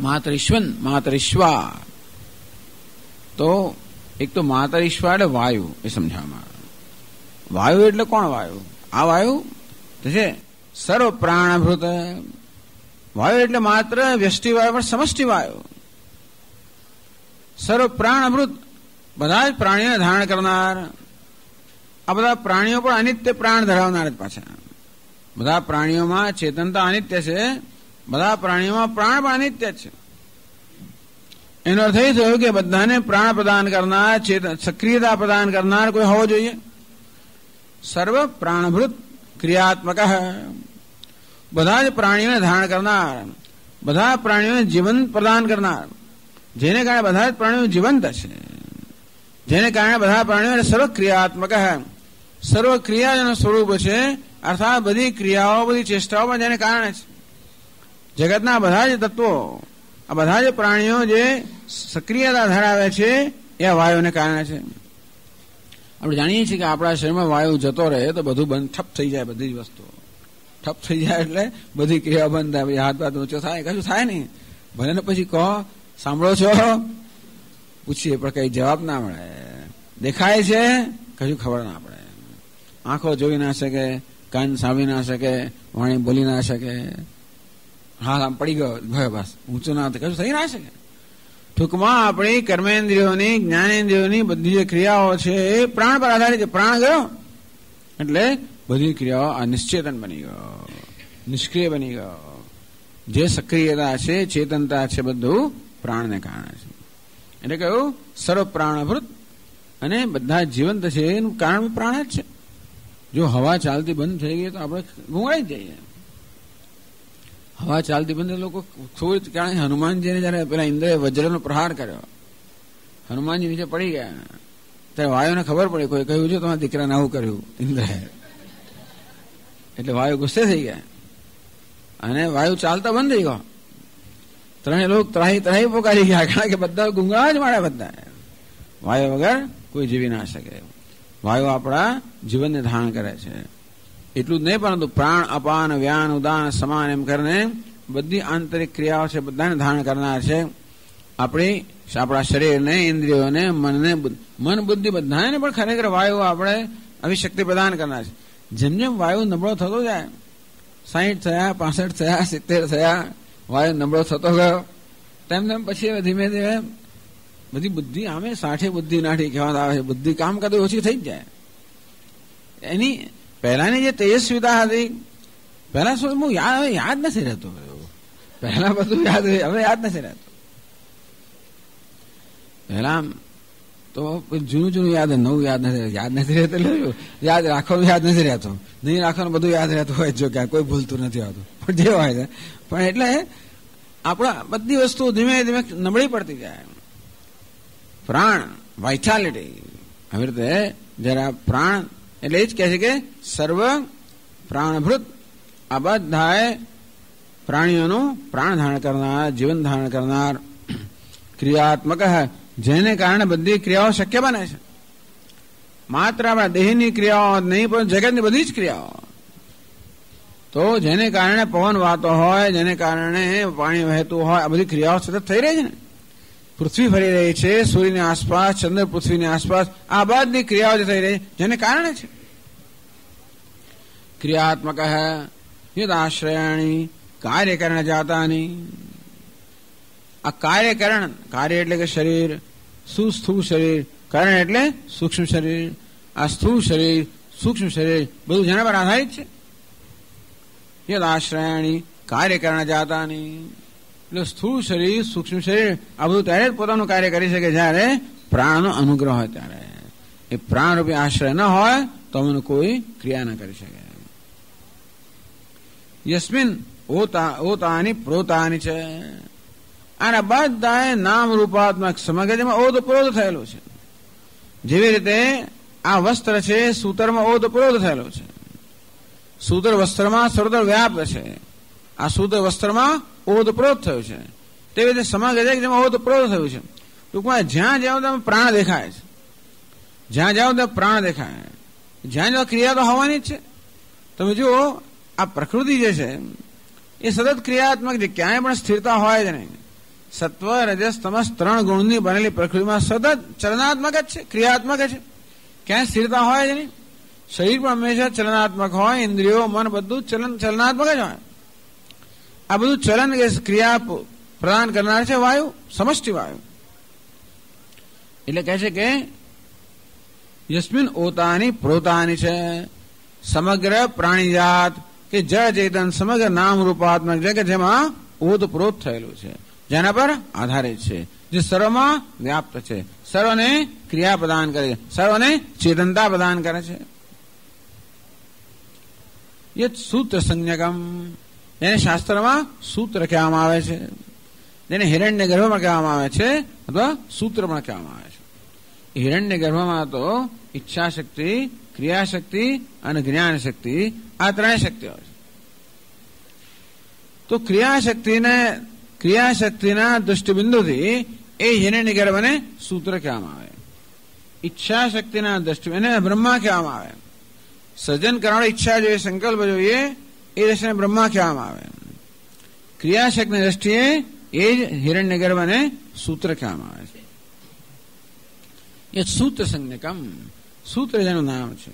માતરિશ્વન માતરિશ્વા. તો એક તો માતરિશ્વા એટલે વાયુ એ સમજાવવામાં આવે. વાયુ એટલે કોણ વાયુ? આ વાયુ છે સર્વ પ્રાણભૂત. વાયુ એટલે માત્ર વ્યષ્ટિ વાયુ પણ સમષ્ટિ વાયુ. સર્વ પ્રાણભૂત, બધા જ પ્રાણીઓને ધારણ કરનાર. આ બધા પ્રાણીઓ પણ અનિત્ય પ્રાણ ધરાવનાર જ પાછા. બધા પ્રાણીઓમાં ચેતનતા અનિત્ય છે, બધા પ્રાણીઓમાં પ્રાણ પણ અનિત્ય છે. એનો અર્થ એ થયો કે બધાને પ્રાણ પ્રદાન કરનાર, સક્રિયતા પ્રદાન કરનાર કોઈ હોવો જોઈએ. સર્વ પ્રાણભૂત ક્રિયાત્મક, બધા જ પ્રાણીઓને ધારણ કરનાર, બધા પ્રાણીઓને જીવન પ્રદાન કરનાર, જેને કારણે બધા જ પ્રાણીઓ જીવંત છે, જેને કારણે બધા પ્રાણીઓ સર્વ ક્રિયાત્મક, સર્વ ક્રિયાનું સ્વરૂપ છે. અર્થાત બધી ક્રિયાઓ, બધી ચેષ્ટાઓ પણ જેને કારણે છે. જગતના બધા જ તત્વો, આ બધા જ પ્રાણીઓ જે સક્રિયતા ધરાવે છે એ વાયુને કારણે છે. આપણે જાણીએ છીએ કે આપણા શરીરમાં વાયુ જતો રહે તો બધું બંધ, ઠપ થઈ જાય. બધી જ વસ્તુઓ ઠપ થઈ જાય એટલે બધી ક્રિયા બંધ થાય. હાથ બાદ ઊંચો થાય, કશું થાય નહીં. ભલે ને પછી કહો સાંભળો છો, પૂછીએ પણ કઈ જવાબ ના મળે. દેખાય છે, કશું ખબર ના પડે. આંખો જોઈ ના શકે, કાન સાંભળી ના શકે, વાણી બોલી ના શકે. હા આમ પડી ગયો બસ, ઊંચું ના કશું થઈ ના શકે. ટૂંકમાં આપણી કર્મેન્દ્રિયોની, જ્ઞાનેન્દ્રિયોની બધી જે ક્રિયાઓ છે એ પ્રાણ પર આધારિત છે. પ્રાણ ગયો એટલે બધી ક્રિયાઓ અનિશ્ચેતન બની ગયો, નિષ્ક્રિય બની ગયો. જે સક્રિયતા છે, ચેતનતા છે, બધું પ્રાણને કારણે છે. એટલે કહ્યું સર્વ પ્રાણભૂત, અને બધા જીવંત છે એનું કારણ પ્રાણ જ છે. જો હવા ચાલતી બંધ થઈ ગઈ તો આપણે ગુંગળાઈ જઈએ. હવા ચાલતી બંધ લોકો થોડી, કારણ હનુમાનજીને જયારે પેલા ઇન્દ્રએ વજ્રનો પ્રહાર કર્યો, હનુમાનજી નીચે પડી ગયા, ત્યારે વાયુને ખબર પડી, કોઈ કહ્યું છે તમારા દીકરાને આવું કર્યું ઇન્દ્રએ. એટલે વાયુ ગુસ્સે થઈ ગયા અને વાયુ ચાલતા બંધ થઈ ગયો. ત્રણેય લોકો ત્રાહી પોકારી ગયા, કારણ કે બધા ગુંગળા જ મળે. બધા વાયુ વગર કોઈ જીવી ના શકે. વાયુ આપણા જીવનને ધારણ કરે છે. એટલું જ નહીં, પરંતુ પ્રાણ, અપાન, વ્યાન, ઉદાન, સમાન એમ કરીને બધી આંતરિક ક્રિયાઓ છે બધાને ધારણ કરનાર છે. આપણા શરીરને, ઇન્દ્રિયોને, મનને, મન બુદ્ધિ બધાને પણ ખરેખર વાયુ આપણે આવી શક્તિ પ્રદાન કરનાર છે. જેમ જેમ વાયુ નબળો થતો જાય, 60 થયા, 65 થયા, 70 થયા, વાયુ નબળો થતો ગયો, તેમ તેમ પછી ધીમે ધીમે બધી બુદ્ધિ આમે 60 બુદ્ધિ નાઠી કહેવામાં આવે છે. બુદ્ધિ કામ કરતી ઓછી થઈ જ જાય. એની પહેલાની જે તેજસ્વીતા હતી, પહેલા શું હું યાદ નથી રહેતું. પહેલા બધું યાદ રહે, હવે યાદ નથી રહેતું. પહેલા તો જૂનું યાદ, નવું યાદ નથી રહેતું. યાદ રાખવાનું યાદ નથી રહેતું, નહીં રાખવાનું બધું યાદ રહેતું હોય. જો ક્યાં કોઈ ભૂલતું નથી આવતું, પણ જે હોય છે. પણ એટલે આપણા બધી વસ્તુ ધીમે ધીમે નબળી પડતી જાય. પ્રાણ, વાઇટાલિટી, આવી રીતે જરા પ્રાણ એટલે એ જ કહે છે કે સર્વ પ્રાણભૂત, આ બધાએ પ્રાણીઓનું પ્રાણ ધારણ કરનાર, જીવન ધારણ કરનાર, ક્રિયાત્મક, જેને કારણે બધી ક્રિયાઓ શક્ય બને છે. માત્ર આપણા દેહની ક્રિયાઓ નહીં, પણ જગતની બધી જ ક્રિયાઓ. તો જેને કારણે પવન વાતો હોય, જેને કારણે પાણી વહેતું હોય, આ બધી ક્રિયાઓ સતત થઈ રહી છે ને. પૃથ્વી ફરી રહી છે સૂર્યની આસપાસ, ચંદ્ર પૃથ્વીની આસપાસ, આ બધી ક્રિયાઓ જે થઈ રહી જેને કારણે છે. ક્રિયાત્મક યુદ્ધાશ્રયાણી કાર્યકરણ જાતાની. આ કાર્યકરણ, કાર્ય એટલે કે શરીર, સુસ્થૂળ શરીર, કરણ એટલે સૂક્ષ્મ શરીર. આ સ્થૂળ શરીર, સૂક્ષ્મ શરીર બધું જેના પર આધારિત છે. યુદ્ધાશ્રયાણી કાર્યકરણ જાતાની. એટલે સ્થૂળ શરીર, સૂક્ષ્મ શરીર આ બધું ત્યારે જ પોતાનું કાર્ય કરી શકે જ્યારે પ્રાણનો અનુગ્રહ હોય ત્યારે. એ પ્રાણરૂપી આશ્રય ન હોય તો અમને કોઈ ક્રિયા ન કરી શકે. યસ્મિન ઓતાની પ્રોતાની છે. અને બધા નામ રૂપાત્મક સમગ્ર જેમાં ઓતપ્રોત થયેલું છે. જેવી રીતે આ વસ્ત્ર છે, સૂતરમાં ઓતપ્રોત થયેલો છે. સૂત્ર વસ્ત્રમાં સર્વત્ર વ્યાપ્ત છે. આ સૂત્ર વસ્ત્રમાં ઓતપ્રોત થયું છે. તેવી રીતે સમગ્ર જેમાં ઓતપ્રોત થયું છે. ટૂંકમાં જ્યાં જાઓ ત્યાં પ્રાણ દેખાય છે. જ્યાં જાઓ ત્યાં પ્રાણ દેખાય. જ્યાં જાઓ ક્રિયા તો હોવાની જ છે. તમે જુઓ, આ પ્રકૃતિ જે છે એ સતત ક્રિયાત્મક છે, ક્યાંય પણ સ્થિરતા હોય જ નહીં. સત્વ રજસ તમસ 3 ગુણની બનેલી પ્રકૃતિમાં સતત ચલનાત્મક જ છે, ક્રિયાત્મક છે. ક્યાંય સ્થિરતા હોય જ નહીં. શરીર પણ હંમેશા ચલનાત્મક હોય, ઇન્દ્રિયો મન બધું ચલનાત્મક જ હોય. આ બધું ચલન કે ક્રિયા પ્રદાન કરનાર છે વાયુ, સમષ્ટિ વાયુ. એટલે કહે છે કે યસ્મિન ઓતાની પ્રોતાની છે સમગ્ર પ્રાણીજાત કે જળ ચેતન સમગ્ર નામ રૂપાત્મક છે કે જેમાં ઓતપ્રોત થયેલું છે, જેના પર આધારિત છે, જે સર્વમાં વ્યાપ્ત છે, સર્વને ક્રિયા પ્રદાન કરે છે, સર્વને ચેતનતા પ્રદાન કરે છે. યત સૂત્ર સંજ્ઞકમ, એને શાસ્ત્રમાં સૂત્ર કહેવામાં આવે છે, જેને હિરણ્ય ગર્ભમાં કહેવામાં આવે છે અથવા સૂત્ર પણ કહેવામાં આવે છે. હિરણ્ય ગર્ભમાં તો ઈચ્છા શક્તિ, ક્રિયાશક્તિ અને જ્ઞાન શક્તિ, આ 3 શક્તિઓ છે. તો ક્રિયાશક્તિના દૃષ્ટિબિંદુથી એ હિરણ્ય ગર્ભને સૂત્ર કહેવામાં આવે. ઈચ્છા શક્તિના દૃષ્ટિબિંદુ એને બ્રહ્મા કહેવામાં આવે. સર્જન કરવાની ઈચ્છા જોઈએ, સંકલ્પ જોઈએ, એ દ્રષ્ટિને બ્રહ્મા કહેવામાં આવે. ક્રિયાશક્તિની દ્રષ્ટિએ એ જ હિરણ્ય ગર્ભને સૂત્ર કહેવામાં આવે છે. એ સૂત્ર સંજ્ઞકમ, સૂત્ર જેનું નામ છે.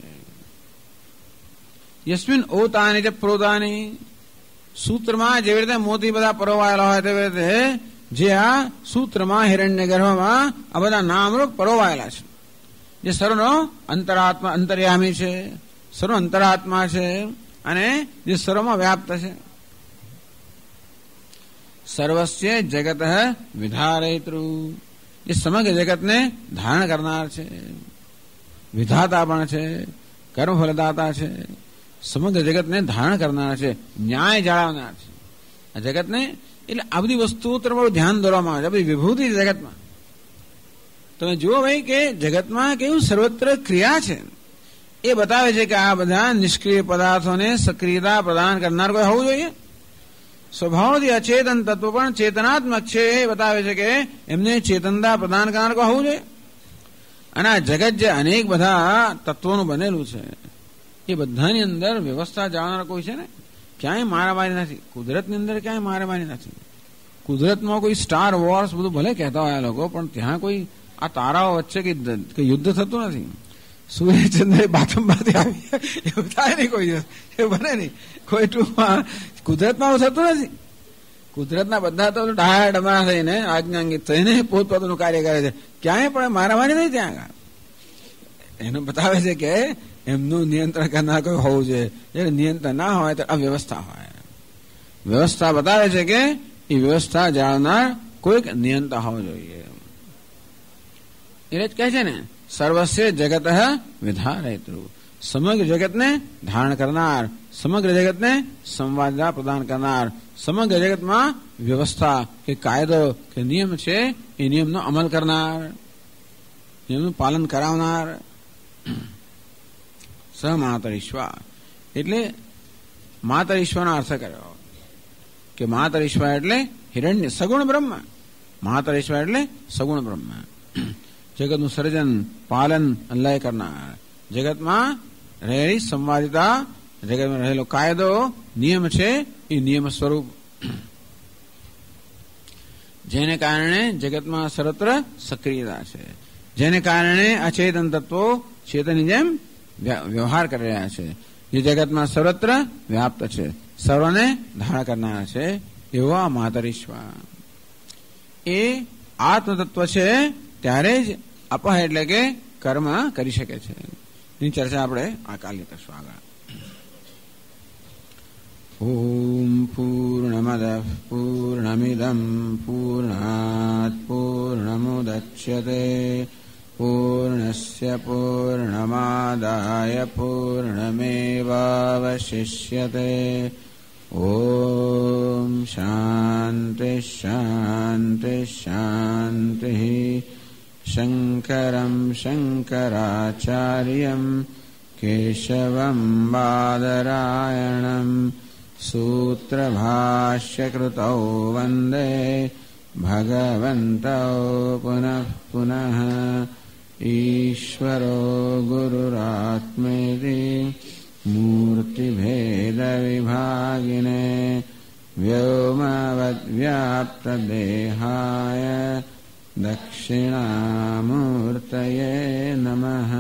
યસ્મિન ઓતાની છે પ્રોતાની, સૂત્રમાં જેવી રીતે મોતી બધા પરોવાયેલા હોય તેવી રીતે જે આ સૂત્રમાં હિરણ્ય ગર્ભમાં આ બધા નામરૂપ પરોવાયેલા છે, જે સર્વનો અંતરાત્મા અંતર્યામી છે, સર્વ અંતરાત્મા છે અને જે સર્વમાં વ્યાપ્ત છે. સર્વસ્ય જગત વિધારયતૃ, એ સમગ્ર જગતને ધારણ કરનાર છે, વિધાતા પણ છે, કર્મફલદાતા છે, સમગ્ર જગતને ધારણ કરનાર છે, ન્યાય જાળવનાર છે. આ જગતને એટલે આ બધી વસ્તુઓ તરફ બહુ ધ્યાન દોરવામાં આવે છે. બધી વિભૂતિ જગતમાં તમે જુઓ ભાઈ કે જગતમાં કેવું સર્વત્ર ક્રિયા છે, એ બતાવે છે કે આ બધા નિષ્ક્રિય પદાર્થોને સક્રિયતા પ્રદાન કરનાર કોઈ હોવું જોઈએ. સ્વભાવથી અચેતન તત્વ પણ ચેતનાત્મક છે, એ બતાવે છે કે એમને ચેતનતા પ્રદાન કરનાર કોઈ હોવું જોઈએ. અને આ જગત જે અનેક બધા તત્વોનું બનેલું છે, એ બધાની અંદર વ્યવસ્થા જાણનાર કોઈ છે ને. ક્યાંય મારામારી નથી, કુદરતની અંદર ક્યાંય મારામારી નથી. કુદરતમાં કોઈ સ્ટાર વોર્સ બધું ભલે કહેતા હોય લોકો, પણ ત્યાં કોઈ આ તારાઓ વચ્ચે કઈ યુદ્ધ થતું નથી. સૂર્યચંદ્ર બાથમમાંથી આવી એવું થાય નહીં, કોઈ દિવસ એવું બને નહીં. કોઈ ટૂંકમાં કુદરતમાં એવું થતું નથી. કુદરતના બધા તો ડાયા ડમા થઈને આજ્ઞાંકિત થઈને પોતપોતાનું કાર્ય કરે છે. ક્યાંય પણ મારામારી નહીં ત્યાં આગળ. એનું બતાવે છે કે એમનું નિયંત્રણ કરનાર કોઈ હોવું જોઈએ. જ્યારે નિયંત્રણ ના હોય તો અવ્યવસ્થા હોય. વ્યવસ્થા બતાવે છે કે એ વ્યવસ્થા જાણનાર કોઈક નિયંતા હોવો જોઈએ. એટલે જ કહે છે ને સર્વસ્ય જગત વિધારયતૃ, સમગ્ર જગતને ધારણ કરનાર, સમગ્ર જગતને સંવાદતા પ્રદાન કરનાર, સમગ્ર જગતમાં વ્યવસ્થા કે કાયદો કે નિયમ છે એ નિયમનો અમલ કરનાર, નિયમનું પાલન કરાવનાર. સ માતર ઈશ્વર, એટલે માતર ઈશ્વરનો અર્થ કર્યો કે માતર ઈશ્વર એટલે હિરણ્ય સગુણ બ્રહ્મ. માતર ઈશ્વર એટલે સગુણ બ્રહ્મ, જગતનું સર્જન પાલન લય કરનાર, જગતમાં રહેલી સંવાદિતા, જગતમાં રહેલો કાયદો નિયમ છે એ નિયમ સ્વરૂપ, જેને કારણે જગતમાં સર્વત્ર સક્રિયતા છે, જેને કારણે અચેતન તત્વો ચેતનની જેમ વ્યવહાર કરી રહ્યા છે, જે જગતમાં સર્વત્ર વ્યાપ્ત છે, સર્વને ધારણ કરનાર છે, એવો આ માતર ઈશ્વર એ આત્મતત્વ છે. ત્યારે જ અપહ એટલે કે કર્મ કરી શકે છે. એની ચર્ચા આપણે આ કાલે કરશું આગળ. ઓમ પૂર્ણમદ પૂર્ણમિદમ પૂર્ણાત પૂર્ણમુદચ્યતે પૂર્ણસ્ય પૂર્ણમાદાય પૂર્ણમેવાવશિષ્યતે. ઓમ શાંતિ શાંતિ શાંતિ. શંકરં શંકરાચાર્યં કેશવં બાદરાયણં સૂત્રભાષ્યકૃતૌ વંદે ભગવन्तૌ પુનઃ પુનઃ. ઈશ્વરો ગુરુરાત્મેતિ મૂર્તિભેદવિભાગિને व्योमवद्व्याप्तदेहाय दक्षिणामूर्तये नमः।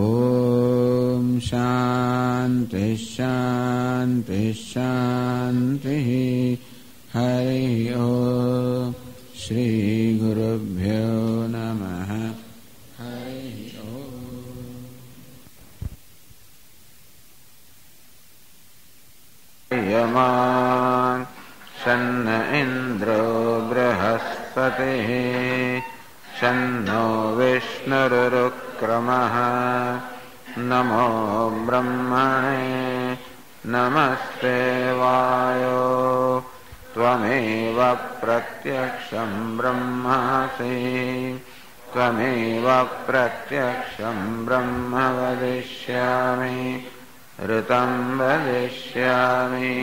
ॐ शान्ति शान्ति शान्तिः। हरि ओम्। श्रीगुरुभ्यो नमः। हरि ओम्। यमान् शन्न इन्द्रो बृहस्पतिः शन्नो विष्णुरुक्रमः। नमो ब्रह्मणे नमस्ते वायो त्वमेव प्रत्यक्षं ब्रह्मासि त्वमेव प्रत्यक्षं ब्रह्म वदिष्यामि ऋतं वदिष्यामि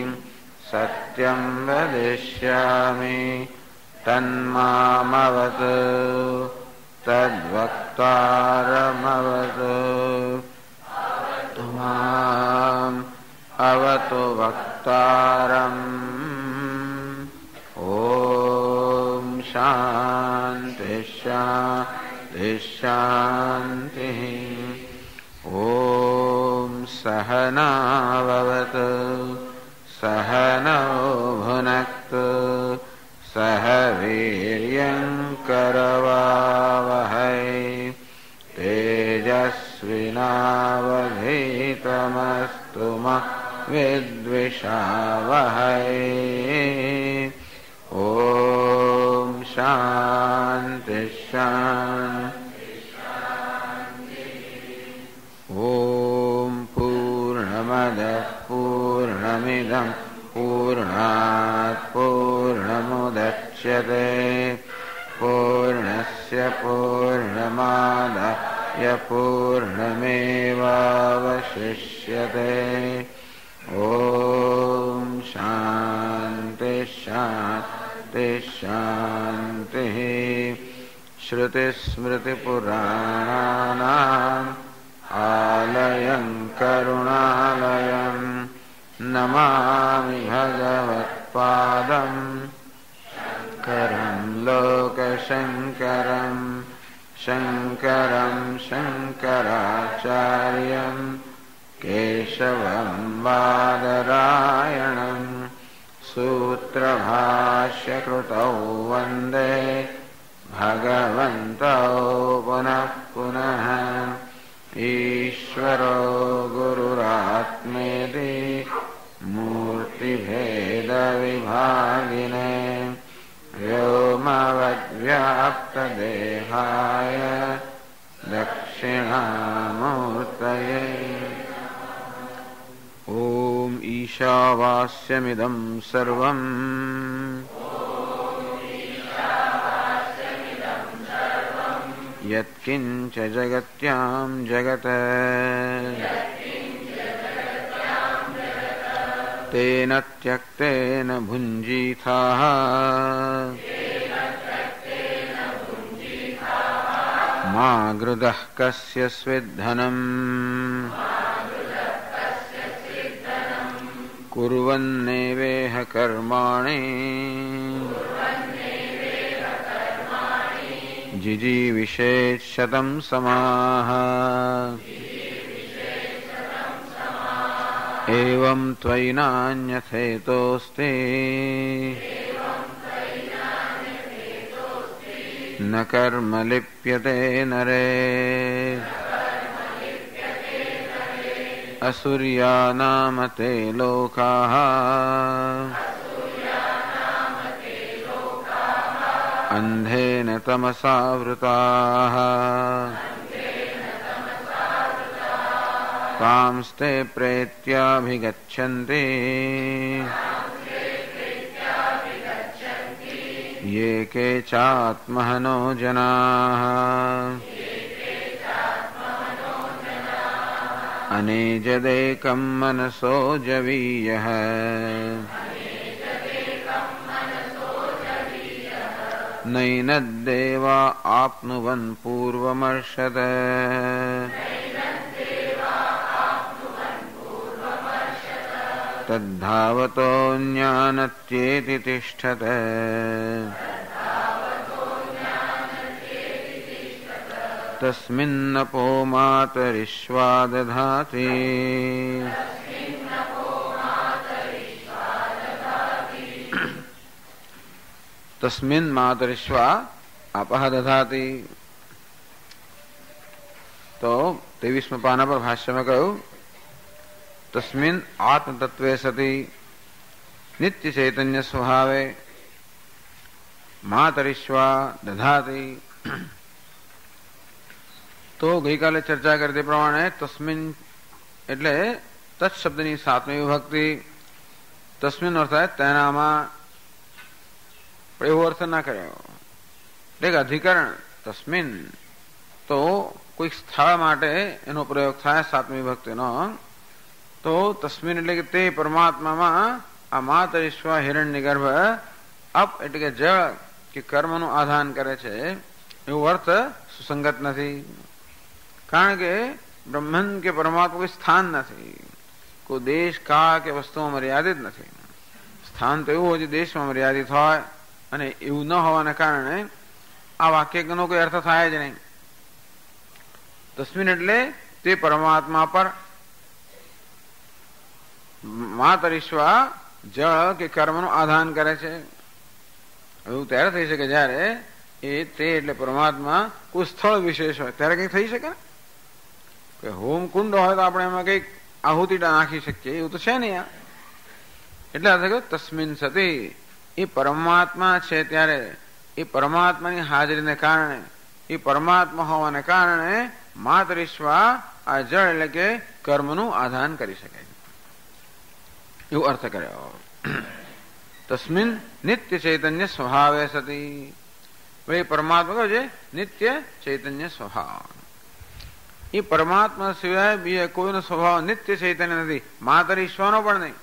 सत्यं वदिष्यामि तन्मामवतु तद्वक्तारमवतु माम् अवतु वक्तारम्। ॐ शान्ति शान्ति शान्तिः। ॐ सहनाववतु सहनौ भुनक्तु सह वीर्यङ्करवावहै तेजस्विनावधीतमस्तु मा विद्विषावहै। ॐ शान्ति शान्ति। ॐ पूर्णमदः पूर्णमिदं पूर्णात् पूर्णमुदच्यते पूर्णस्य पूर्णमादाय पूर्णमेवावशिष्यते। ॐ शान्ति शान्ति शान्तिः। श्रुतिस्मृतिपुराणानाम् आलयं करुणालयं नमामि भगवत्पादं शङ्करं लोकशङ्करं शङ्करं शङ्कराचार्यं केशवं बादरायणं सूत्रभाष्यकृतौ वन्दे भगवन्तौ पुनः पुनः। ईश्वरो गुरुरात्मेति मूर्तिभेदविभागिने व्योमवद्व्याप्तदेहाय दक्षिणामूर्तये। ॐ ईशावास्यमिदं सर्वम् यत्किञ्च जगत्यां जगत् तेन त्यक्तेन भुञ्जीथाः मा गृधः कस्य स्विद्धनम् कुर्वन्नेवेह कर्माणि जिजीविषेत् शतं समाः। एवं त्वयि नान्यथेतोऽस्ति न कर्म लिप्यते नरे। असुर्या नाम ते लोकाः अन्धेन तमसावृताः तांस्ते प्रेत्याभिगच्छन्ति ये के चात्महनो जनाः। अनेजदेकं मनसो जवीयः नैनद्देवा आप्नुवन् पूर्वमर्षद। તદ્ધાવતો જ્ઞાનત્યેતિ તિષ્ઠતે તસ્મિન્નપો માતરિશ્વા દધાતિ તસ્મિન માતરિશ્વા આપહ દધાતિ. તો 23 પાના પર ભાષ્યમાં કહ્યું તસ્મિન આત્મતત્વે સતી નિત્ય ચૈતન્ય સ્વભાવે માતરિશ્વા દધાતિ. તો ગઈકાલે ચર્ચા કરી તે પ્રમાણે તસ્મિન એટલે તત્શબ્દની 7મી વિભક્તિ. તસ્મિન અર્થાત તેનામાં એવો અર્થ ના કર્યો એટલે અધિકરણ તસ્મિન તો કોઈક સ્થળ માટે એનો પ્રયોગ થાય 7મી વિભક્તિનો. તો તસ્મિન એટલે કે તે પરમાત્મામાં આ માતરિશ્વા હિરણ્યગર્ભ અપ એટલે કે જળ કે કર્મનું આધાન કરે છે એવો અર્થ સુસંગત નથી. કારણ કે બ્રહ્મન કે પરમાત્મા કોઈ સ્થાન નથી, કોઈ દેશ કાળ કે વસ્તુમાં મર્યાદિત નથી. સ્થાન તો એવું હોય જે દેશમાં મર્યાદિત હોય, અને એવું ન હોવાને કારણે આ વાક્યનો કોઈ અર્થ થાય જ નહીં. તસ્મિન એટલે તે પરમાત્મા પર માતરિશ્વા જળ કે કર્મનું આધાન કરે છે. એવું ત્યારે થઈ શકે જયારે એ તે એટલે પરમાત્મા કોઈ સ્થળ વિશેષ હોય ત્યારે કઈ થઈ શકે ને. હોમ કુંડ હોય તો આપણે એમાં કઈક આહુતિ નાખી શકીએ, એવું તો છે નહીં. એટલે તસ્મિન સતી એ પરમાત્મા છે ત્યારે એ પરમાત્માની હાજરીને કારણે એ પરમાત્મા હોવાને કારણે માતરિશ્વા આ જળ એટલે કે કર્મનું આધાન કરી શકે એવો અર્થ કર્યો. તસ્મિન નિત્ય ચૈતન્ય સ્વભાવે સતી. એ પરમાત્મા કહ્યું છે નિત્ય ચૈતન્ય સ્વભાવ. એ પરમાત્મા સિવાય બીજા કોઈનો સ્વભાવ નિત્ય ચૈતન્ય નથી, માતરિશ્વાનો પણ નહીં.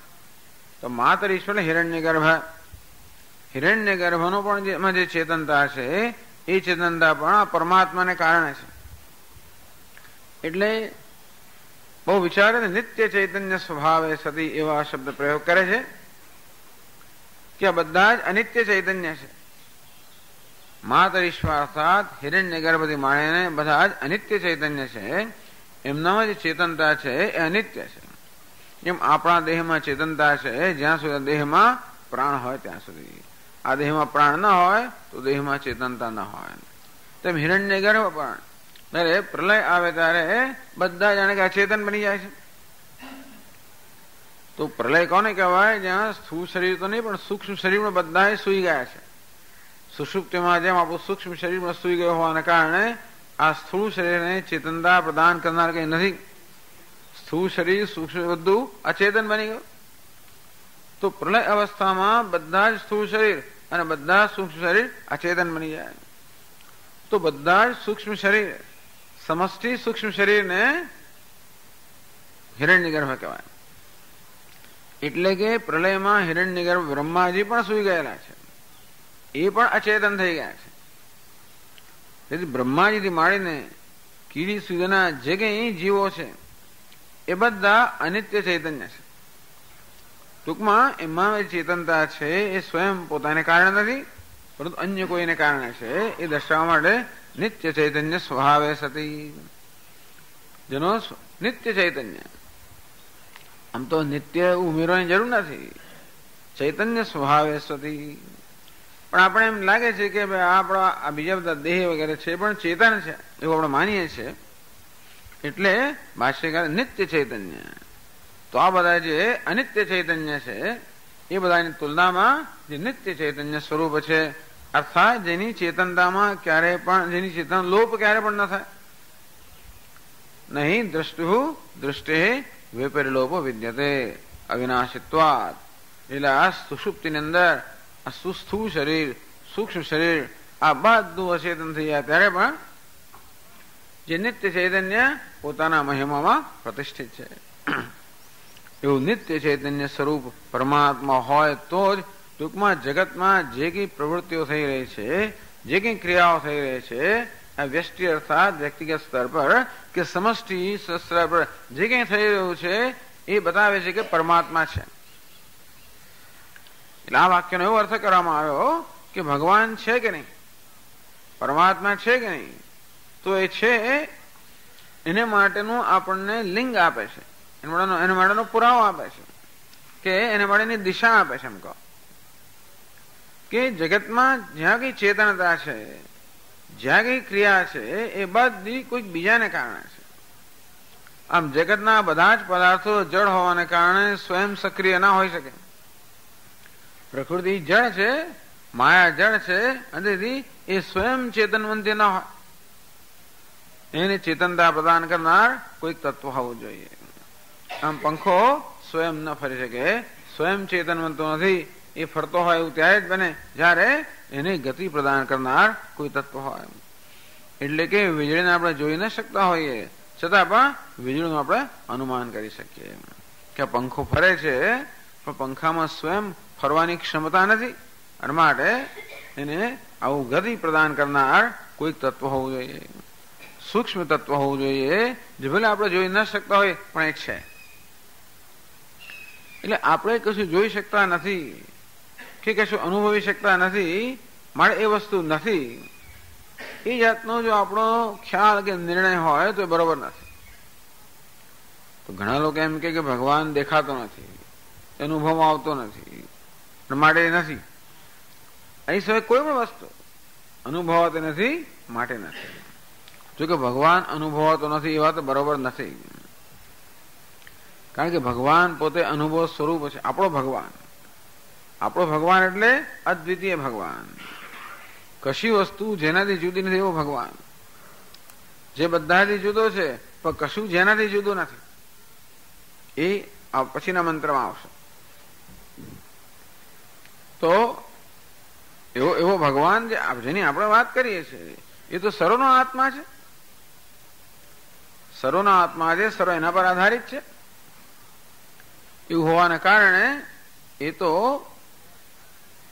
તો માતરિશ્વર હિરણ્યગર્ભ, હિરણ્યગર્ભનો પણ જેમાં જે ચેતનતા છે એ ચેતનતા પણ આ પરમાત્માને કારણે છે. એટલે બહુ વિચારે ને નિત્ય ચૈતન્ય સ્વભાવે સતી એવા શબ્દ પ્રયોગ કરે છે કે આ બધા જ અનિત્ય ચૈતન્ય છે. માતરિશ્વા અર્થાત હિરણ્યગર્ભથી માણીને બધા જ અનિત્ય ચૈતન્ય છે. એમનામાં જે ચેતનતા છે એ અનિત્ય છે. જેમ આપણા દેહમાં ચેતનતા છે જ્યાં સુધી દેહમાં પ્રાણ હોય ત્યાં સુધી. આ દેહમાં પ્રાણ ન હોય તો દેહમાં ચેતનતા ન હોય. તેમ હિરણ્યગર્ભ પણ ત્યારે પ્રલય આવે ત્યારે બધા જાણે કે અચેતન બની જાય છે. તો પ્રલય કોને કહેવાય? જ્યાં સ્થૂળ શરીર તો નહીં પણ સૂક્ષ્મ શરીરમાં બધા સુઈ ગયા છે. સુષુપ્તિમાં જેમ આપણું સૂક્ષ્મ શરીરમાં સુઈ ગયો હોવાને કારણે આ સ્થૂળ શરીરને ચેતનતા પ્રદાન કરનાર કઈ નથી. સ્થૂળ શરીર સૂક્ષ્મ બધું અચેતન બની ગયું. તો પ્રલય અવસ્થામાં બધા જ સ્થૂળ શરીર અને બધા સૂક્ષ્મ શરીર અચેતન બની જાય. તો બધા જ સૂક્ષ્મ શરીર સમષ્ટિ સૂક્ષ્મ શરીરને હિરણ્યગર્ભ કહેવાય. એટલે કે પ્રલયમાં હિરણ્યગર્ભ બ્રહ્માજી પણ સુઈ ગયેલા છે, એ પણ અચેતન થઈ ગયા છે. તેથી બ્રહ્માજીથી માંડીને કીડી સુધીના જે કઈ જીવો છે એ બધા અનિત્ય ચૈતન્ય છે. ટૂંકમાં એમાં ચેતનતા છે એ સ્વયં પોતાને કારણે નથી પરંતુ અન્ય કોઈને કારણે છે. એ દર્શાવવા માટે નિત્ય ચૈતન્ય સ્વભાવે સતી. જેનો નિત્ય ચૈતન્ય, આમ તો નિત્ય ઉમેરવાની જરૂર નથી, ચૈતન્ય સ્વભાવે સતી. પણ આપણે એમ લાગે છે કે આપણા આ બીજા બધા દેહ વગેરે છે પણ ચેતન છે એવું આપણે માનીએ છીએ. એટલે ભાષ્યકાર નિત્ય ચૈતન્ય. તો આ બધા જે અનિત્ય ચૈતન્ય છે એ બધાની તુલનામાં જે નિત્ય ચૈતન્ય સ્વરૂપ છે, અર્થાત જેની ચેતનતામાં ક્યારે પણ જેની ચેતન લોપ ક્યારે પણ ન થાય. નહીં દ્રષ્ટુ દૃષ્ટિ વિપરિલોપ વિદ્યતે અવિનાશિત્વાત. એટલે આ સુષુપ્તિની અંદર આ સુસ્થૂળ શરીર સૂક્ષ્મ શરીર આ બધું અચેતન થઈ જાય ત્યારે પણ જે નિત્ય ચૈતન્ય પોતાના મહિમામાં પ્રતિષ્ઠિત છે. એવું નિત્ય ચૈતન્ય સ્વરૂપ પરમાત્મા હોય તો જ ટૂંકમાં જગતમાં જે કઈ પ્રવૃત્તિઓ થઈ રહી છે, જે કઈ ક્રિયાઓ થઈ રહી છે આ વ્યષ્ટિ અર્થાત વ્યક્તિગત સ્તર પર કે સમષ્ટિ સ્તર પર જે કઈ થઈ રહ્યું છે એ બતાવે છે કે પરમાત્મા છે. એટલે આ વાક્યનો એવો અર્થ કરવામાં આવ્યો કે ભગવાન છે કે નહીં, પરમાત્મા છે કે નહીં, તો એ છે એને માટેનું આપણને લિંગ આપે છે, એને માટેનો પુરાવો આપે છે, કે એને માટેની દિશા આપે છે. એમ કહો કે જગતમાં જ્યાં કઈ ચેતનતા છે, જ્યાં કઈ ક્રિયા છે, એ બધી કોઈક બીજાને કારણે છે. આમ જગતના બધા જ પદાર્થો જળ હોવાને કારણે સ્વયં સક્રિય ના હોઈ શકે. પ્રકૃતિ જળ છે, માયા જળ છે, અને એ સ્વયં ચેતનવંતી ના હોય. એને ચેતનતા પ્રદાન કરનાર કોઈક તત્વ હોવું જોઈએ. આમ પંખો સ્વયં ન ફરી શકે, સ્વયં ચેતનવંતો નથી, એ ફરતો હોય એવું ત્યારે જ બને જ્યારે એને ગતિ પ્રદાન કરનાર કોઈ તત્વ હોય. એટલે કે વીજળીને આપણે જોઈ ન શકતા હોઈએ, છતાં પણ વીજળીનું આપણે અનુમાન કરી શકીએ કે પંખો ફરે છે, પણ પંખામાં સ્વયં ફરવાની ક્ષમતા નથી, અને માટે એને આવું ગતિ પ્રદાન કરનાર કોઈક તત્વ હોવું જોઈએ, સૂક્ષ્મ તત્વ હોવું જોઈએ, જે ભલે આપણે જોઈ ન શકતા હોય પણ એક છે. એટલે આપણે કશું જોઈ શકતા નથી કે કશું અનુભવી શકતા નથી, મારે એ વસ્તુ નથી, એ જાતનો જો આપણો ખ્યાલ કે નિર્ણય હોય તો એ બરોબર નથી. તો ઘણા લોકો એમ કે ભગવાન દેખાતો નથી, અનુભવ આવતો નથી, માટે નથી. અહીં સિવાય કોઈ પણ વસ્તુ અનુભવાતી નથી, માટે નથી. જો કે ભગવાન અનુભવાતો નથી એ વાત બરોબર નથી, કારણ કે ભગવાન પોતે અનુભવ સ્વરૂપ છે. આપણો ભગવાન એટલે અદ્વિતીય ભગવાન, કશી વસ્તુ જેનાથી જુદી નથી એવો ભગવાન, જે બધાથી જુદો છે પણ કશું જેનાથી જુદું નથી. એ પછીના મંત્રમાં આવશે. તો એવો ભગવાન જેની આપણે વાત કરીએ છીએ, એ તો સર્વનો આત્મા છે. સર્વનો આત્મા છે, સર્વ એના પર આધારિત છે. એવું હોવાને કારણે એ તો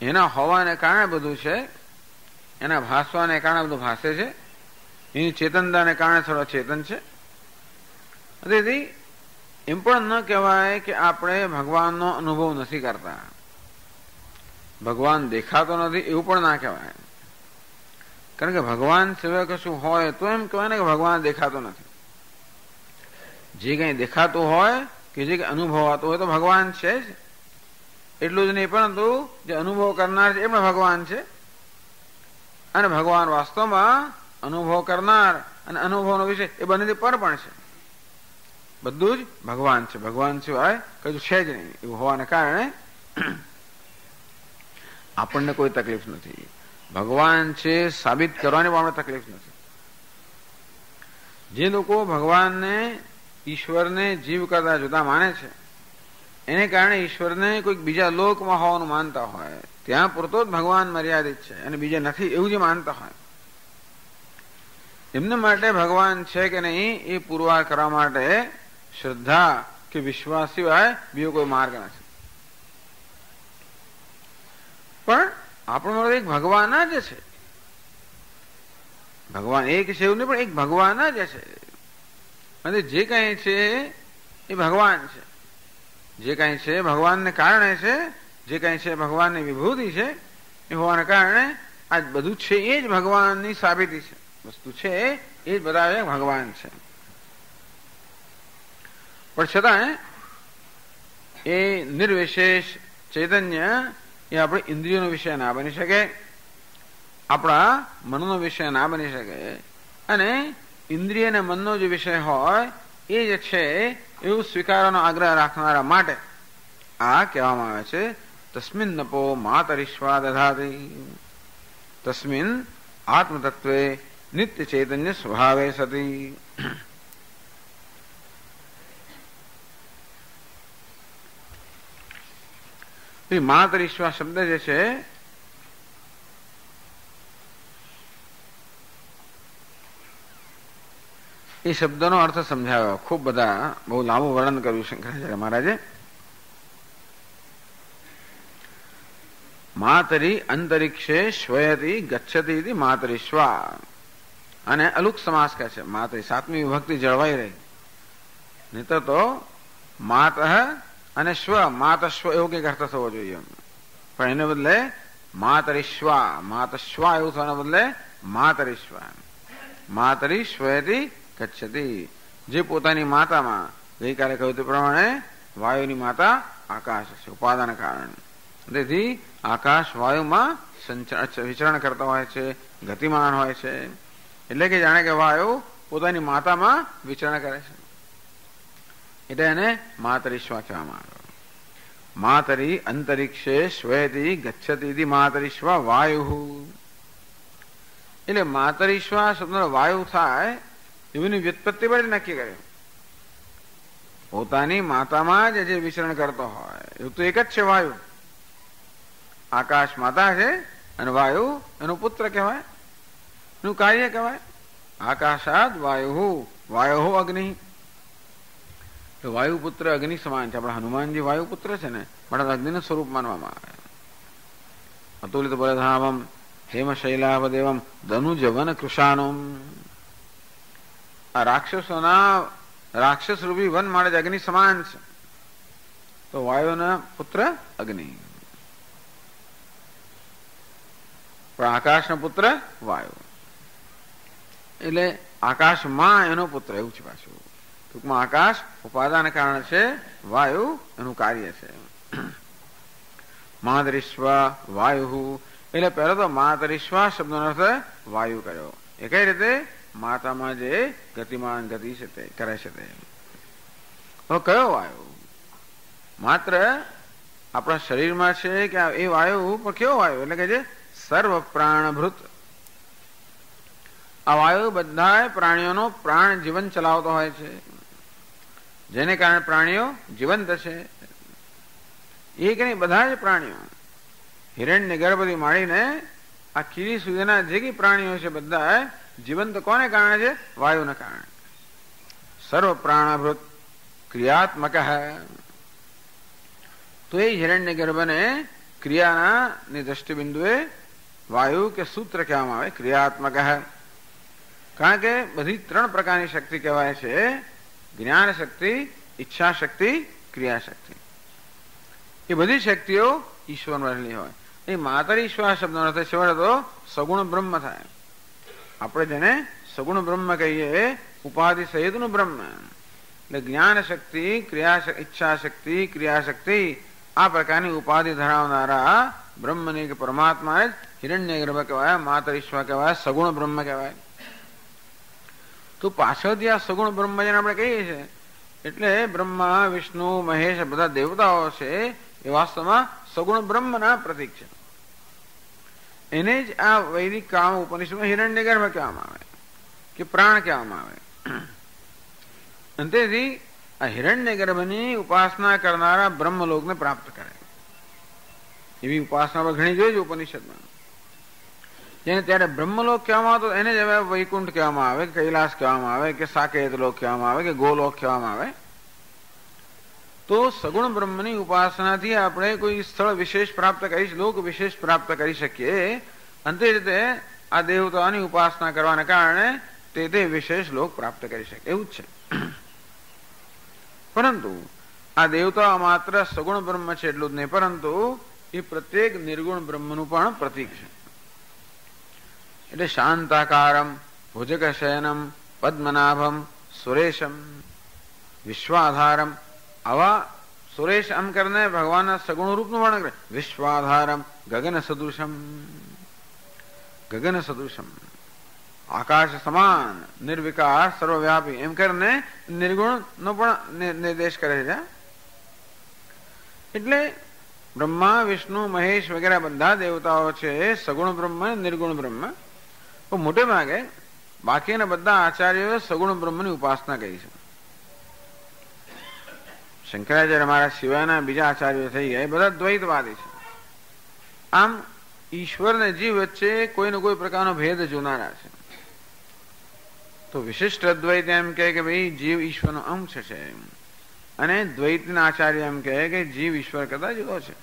એના હોવાને કારણે બધું છે, એના ભાસવાને કારણે બધું ભાસે છે, એની ચેતનતાને કારણે થોડો ચેતન છે. તેથી એમ પણ ન કહેવાય કે આપણે ભગવાનનો અનુભવ નથી કરતા, ભગવાન દેખાતો નથી એવું પણ ના કહેવાય. કારણ કે ભગવાન સિવાય કશું હોય તો એમ કહેવાય ને કે ભગવાન દેખાતો નથી. જે કંઈ દેખાતું હોય કે જે કંઈ અનુભવાતું હોય તો ભગવાન છે જ. એટલું જ નહીં, પરંતુ જે અનુભવ કરનાર છે એ પણ ભગવાન છે, અને ભગવાન વાસ્તવમાં અનુભવ કરનાર અને અનુભવનો વિષય એ બંનેથી પર પણ છે. બધું જ ભગવાન છે, ભગવાન સિવાય કશું છે જ નહીં. એવું હોવાને કારણે આપણને કોઈ તકલીફ નથી. ભગવાન છે સાબિત કરવાની પણ આપણે તકલીફ નથી. જે લોકો ભગવાનને, ઈશ્વરને જીવ કરતા જુદા માને છે, એને કારણે ઈશ્વરને કોઈક બીજા લોકમાં હોવાનું માનતા હોય, ત્યાં પૂરતો જ ભગવાન મર્યાદિત છે અને બીજા નથી એવું જે માનતા હોય, એમના માટે ભગવાન છે કે નહીં એ પુરવાર કરવા માટે શ્રદ્ધા કે વિશ્વાસ સિવાય બીજો કોઈ માર્ગ નથી. પણ આપણો એક ભગવાન જ છે. ભગવાન એક છે એવું નહીં, પણ એક ભગવાન જ છે. અને જે કંઈ છે એ ભગવાન છે. જે કંઈ છે ભગવાનને કારણે છે, જે કંઈ છે ભગવાનની વિભૂતિ છે. એ હોવાને કારણે આ બધું છે એ જ ભગવાનની સાબિતી છે. વસ્તુ છે એ જ બધા ભગવાન છે. પણ છતાં એ નિર્વિશેષ ચૈતન્ય એ આપણે ઇન્દ્રિયોનો વિષય ના બની શકે, આપણા મનનો વિષય ના બની શકે. અને ઇન્દ્રિય અને મનનો જે વિષય હોય એ જે છે એવું સ્વીકારવાનો આગ્રહ રાખનારા માટે આ કહેવામાં આવે છે તસ્મિન નપો માતરિશ્વા દધાતિ, તસ્મિન આત્મતત્વે નિત્ય ચૈતન્ય સ્વભાવે સતી. માતરિશ્વા શબ્દ જે છે એ શબ્દનો અર્થ સમજાવ્યો. ખૂબ બધા બહુ લાંબુ વર્ણન કર્યું શંકરાચાર્ય મહારાજે. માતરી અંતરિક્ષે શ્વયતી ગચ્છતી માતરિશ્વા, અને અલુક સમાસ કહે છે. માતરી સાતમી વિભક્તિ જળવાઈ રહી, નહીં તો માતઃ અને સ્વ, માતસ્વ એવો કંઈક અર્થ થવો જોઈએ. પણ એને બદલે માતરિશ્વા, માતશ્વા એવું થવાના બદલે માતરિશ્વા. માતરિશ્વયતિ ગચ્છતિ. જે પોતાની માતામાં ગઈકાલે કહ્યું તે પ્રમાણે વાયુની માતા આકાશ છે ઉપાદાન કારણ. તેથી આકાશ વાયુમાં વિચરણ કરતા હોય છે, ગતિમાન હોય છે. એટલે કે જાણે કે વાયુ પોતાની માતામાં વિચરણ કરે છે. એટલે એને માતરિશ્વા કહેવામાં આવે. માતરી અંતરિક્ષે શ્વેતિ ગચ્છતિ માતરિશ્વા વાયુ. એટલે માતરિશ્વા શબ્દનો વાયુ થાય એની વ્યુત્પત્તિ પર નક્કી કરે. પોતાની માતામાં જ જે વિચરણ કરતો હોય એવું તો એક જ છે વાયુ. આકાશ માતા છે અને વાયુ એનો પુત્ર કહેવાય, એનું કાર્ય કહેવાય. આકાશાદ વાયુ, વાયુ અગ્નિ. વાયુ પુત્ર અગ્નિ સમાન છે. આપણા હનુમાનજી વાયુ પુત્ર છે ને, પણ અગ્નિનું સ્વરૂપ માનવામાં આવે. અતુલિત બલધામમ હેમ શૈલાભદેવમ ધનુજવન કૃષાનમ. આ રાક્ષસોના રાક્ષસ રૂપી વન માટે અગ્નિ સમાન છે. તો વાયુના પુત્ર અગ્નિ, પણ આકાશનો પુત્ર વાયુ. એટલે આકાશમાં એનો પુત્ર એવું છે પાછું. ટૂંકમાં આકાશ ઉપાદાન કારણ છે, વાયુ એનું કાર્ય છે. માતરિશ્વ વાયુ. એટલે પહેલો તો માતરિશ્વ શબ્દનો અર્થ વાયુ કર્યો. એ કઈ રીતે? માતામાં જે ગતિમાન ગતિ છે તે કરે છે તે. હવે કયો વાયુ? માત્ર આપણા શરીરમાં છે કે એ વાયુ, પણ કેવો વાયુ? એટલે કે જે સર્વ પ્રાણભૃત. આ વાયુ બધા પ્રાણીઓનો પ્રાણ જીવન ચલાવતો હોય છે, જેને કારણે પ્રાણીઓ જીવંત છે. એક નહીં, બધા જ પ્રાણીઓ હિરણ્ય ગર્ભથી માંડીને આ કીડી સુધીના જે કઈ પ્રાણીઓ છે બધા જીવંત કોને કારણે છે? વાયુને કારણે. સર્વ પ્રાણભૃત ક્રિયાત્મક. તો એ હિરણ્ય ગર્ભને ક્રિયાના ની દ્રષ્ટિબિંદુએ વાયુ કે સૂત્ર કહેવામાં આવે, ક્રિયાત્મક. કારણ કે બધી ત્રણ પ્રકારની શક્તિ કહેવાય છે: જ્ઞાન શક્તિ, ઈચ્છા શક્તિ, ક્રિયા શક્તિ. એ બધી શક્તિઓ ઈશ્વરમાં રહેલી હોય. એ માતરિશ્વા શબ્દનો અર્થ છેવટે તો સગુણ બ્રહ્મ થાય. આપણે જેને સગુણ બ્રહ્મ કહીએ, ઉપાધિ સહિતનું બ્રહ્મ. એટલે જ્ઞાન શક્તિ, ઈચ્છા શક્તિ, ક્રિયા શક્તિ આ પ્રકારની ઉપાધિ ધરાવનારા બ્રહ્મને કે પરમાત્મા જ હિરણ્ય ગર્ભ કહેવાય, માતરિશ્વા કહેવાય, સગુણ બ્રહ્મ કહેવાય. તો પાછળથી આ સગુણ બ્રહ્મ જેને આપણે કહીએ છીએ, એટલે બ્રહ્મા, વિષ્ણુ, મહેશ બધા દેવતાઓ છે એ વાસ્તવમાં સગુણ બ્રહ્મના પ્રતીક છે. એને જ આ વૈદિક કામ ઉપનિષદમાં હિરણ્ય ગર્ભ કહેવામાં આવે કે પ્રાણ કહેવામાં આવે. અને તેથી આ હિરણ્ય ગર્ભની ઉપાસના કરનારા બ્રહ્મલોકને પ્રાપ્ત કરે એવી ઉપાસના ઘણી જોઈ છે ઉપનિષદમાં. જેને ત્યારે બ્રહ્મલોક કહેવામાં આવતો એને જ હવે વૈકુંઠ કહેવામાં આવે, કૈલાસ કહેવામાં આવે, કે સાકેત લોક કહેવામાં આવે, કે ગોલોક કહેવામાં આવે. તો સગુણ બ્રહ્મની ઉપાસનાથી આપણે કોઈ સ્થળ વિશેષ પ્રાપ્ત કરી, લોક વિશેષ પ્રાપ્ત કરી શકીએ. અને તે રીતે આ દેવતાઓની ઉપાસના કરવાને કારણે તે વિશેષ લોક પ્રાપ્ત કરી શકે એવું જ છે. પરંતુ આ દેવતાઓ માત્ર સગુણ બ્રહ્મ છે એટલું જ નહીં, પરંતુ એ પ્રત્યેક નિર્ગુણ બ્રહ્મનું પણ પ્રતીક છે. એટલે શાંતાકારમ, ભુજગ શયનમ, પદ્મનાભમ, સુરેશમ, વિશ્વાધારમ. આવા સુરેશ આમ કરીને ભગવાનના સગુણ રૂપનું વર્ણન કરે. વિશ્વાધારમ, ગગન સદૃશમ, ગગન સદૃશમ, આકાશ સમાન, નિર્વિકાર, સર્વવ્યાપી એમ કરીને નિર્ગુણ નો પણ નિર્દેશ કરે છે. એટલે બ્રહ્મા, વિષ્ણુ, મહેશ વગેરે બધા દેવતાઓ છે સગુણ બ્રહ્મ, નિર્ગુણ બ્રહ્મ. તો મોટે ભાગે બાકીના બધા આચાર્યોએ સગુણ બ્રહ્મની ઉપાસના કરી છે. શંકરાચાર્ય અમારા સિવાયના બીજા આચાર્યો થઈ ગયા એ બધા દ્વૈતવાદી છે. આમ ઈશ્વર ને જીવ વચ્ચે કોઈને કોઈ પ્રકારનો ભેદ જોનારા છે. તો વિશિષ્ટ અદ્વૈત એમ કહે કે ભાઈ જીવ ઈશ્વરનો અંશ છે, અને દ્વૈતના આચાર્ય એમ કહે કે જીવ ઈશ્વર કરતા જુદો છે.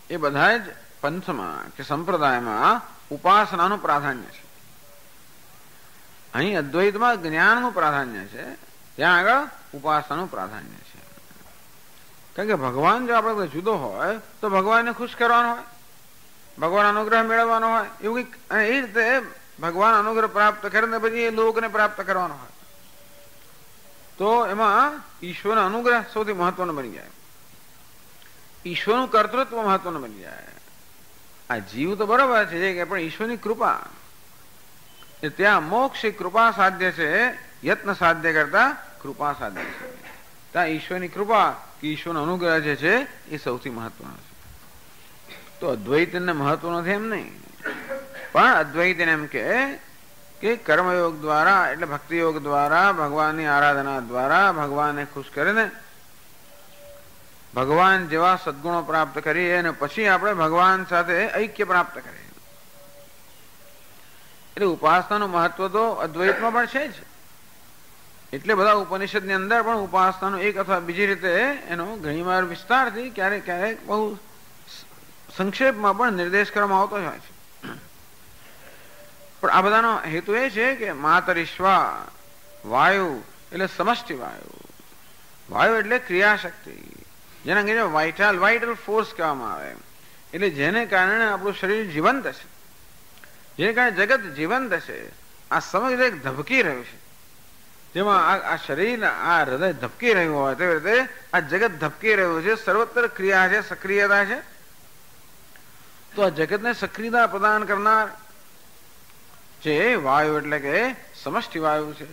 એ બધા જ પંથમાં કે સંપ્રદાયમાં ઉપાસનાનું પ્રાધાન્ય છે. અહીં અદ્વૈતમાં જ્ઞાનનું પ્રાધાન્ય છે, ત્યાં આગળ ઉપાસનાનું પ્રાધાન્ય છે. કારણ કે ભગવાન જો આપણે જુદો હોય તો ભગવાનને ખુશ કરવાનો હોય, ભગવાન અનુગ્રહ મેળવવાનો હોય એવું કંઈક, અને એ રીતે ભગવાન અનુગ્રહ પ્રાપ્ત કરીને પછી એ લોકને પ્રાપ્ત કરવાનો હોય, તો એમાં ઈશ્વરનો અનુગ્રહ સૌથી મહત્વનો બની જાય, ઈશ્વરનું કર્તૃત્વ મહત્વનું બની જાય. આ જીવ તો બરોબર છે કે પણ ઈશ્વરની કૃપા, ત્યાં મોક્ષ એ કૃપા સાધ્ય છે, યત્ન સાધ્ય કરતા કૃપા સાધ્ય છે. ત્યાં ઈશ્વરની કૃપા કે ઈશ્વરનો અનુગ્રહ જે છે એ સૌથી મહત્વનો છે. તો અદ્વૈતને મહત્વ નથી એમ નહીં, પણ અદ્વૈતને એમ કે કર્મયોગ દ્વારા એટલે ભક્તિયોગ દ્વારા ભગવાનની આરાધના દ્વારા ભગવાનને ખુશ કરીને ભગવાન જેવા સદગુણો પ્રાપ્ત કરીએ અને પછી આપણે ભગવાન સાથે ઐક્ય પ્રાપ્ત કરીએ. એટલે ઉપાસનાનું મહત્વ તો અદ્વૈતમાં પણ છે જ. એટલે બધા ઉપનિષદની અંદર પણ ઉપાસનાનું એક અથવા બીજી રીતે એનો ઘણીવાર વિસ્તારથી ક્યારેક ક્યારેક બહુ સંક્ષેપમાં પણ નિર્દેશ કરવામાં આવતો હોય છે. પણ આ બધાનો હેતુ એ છે કે માતરિશ્વા વાયુ એટલે સમષ્ટિ વાયુ, વાયુ એટલે ક્રિયાશક્તિ, જેના અંગે વાઇટલ ફોર્સ કહેવામાં આવે, એટલે જેને કારણે આપણું શરીર જીવંત છે, જેને કારણે જગત જીવંત છે. આ સમગ્ર એક ધબકી રહ્યું છે, જેમાં આ શરીર આ હૃદય ધબકી રહ્યું હોય તેવી રીતે આ જગત ધબકી રહ્યું છે, સર્વત્ર ક્રિયા છે, સક્રિયતા છે. તો આ જગતને સક્રિયતા પ્રદાન કરનાર જે વાયુ એટલે કે સમષ્ટિ વાયુ છે.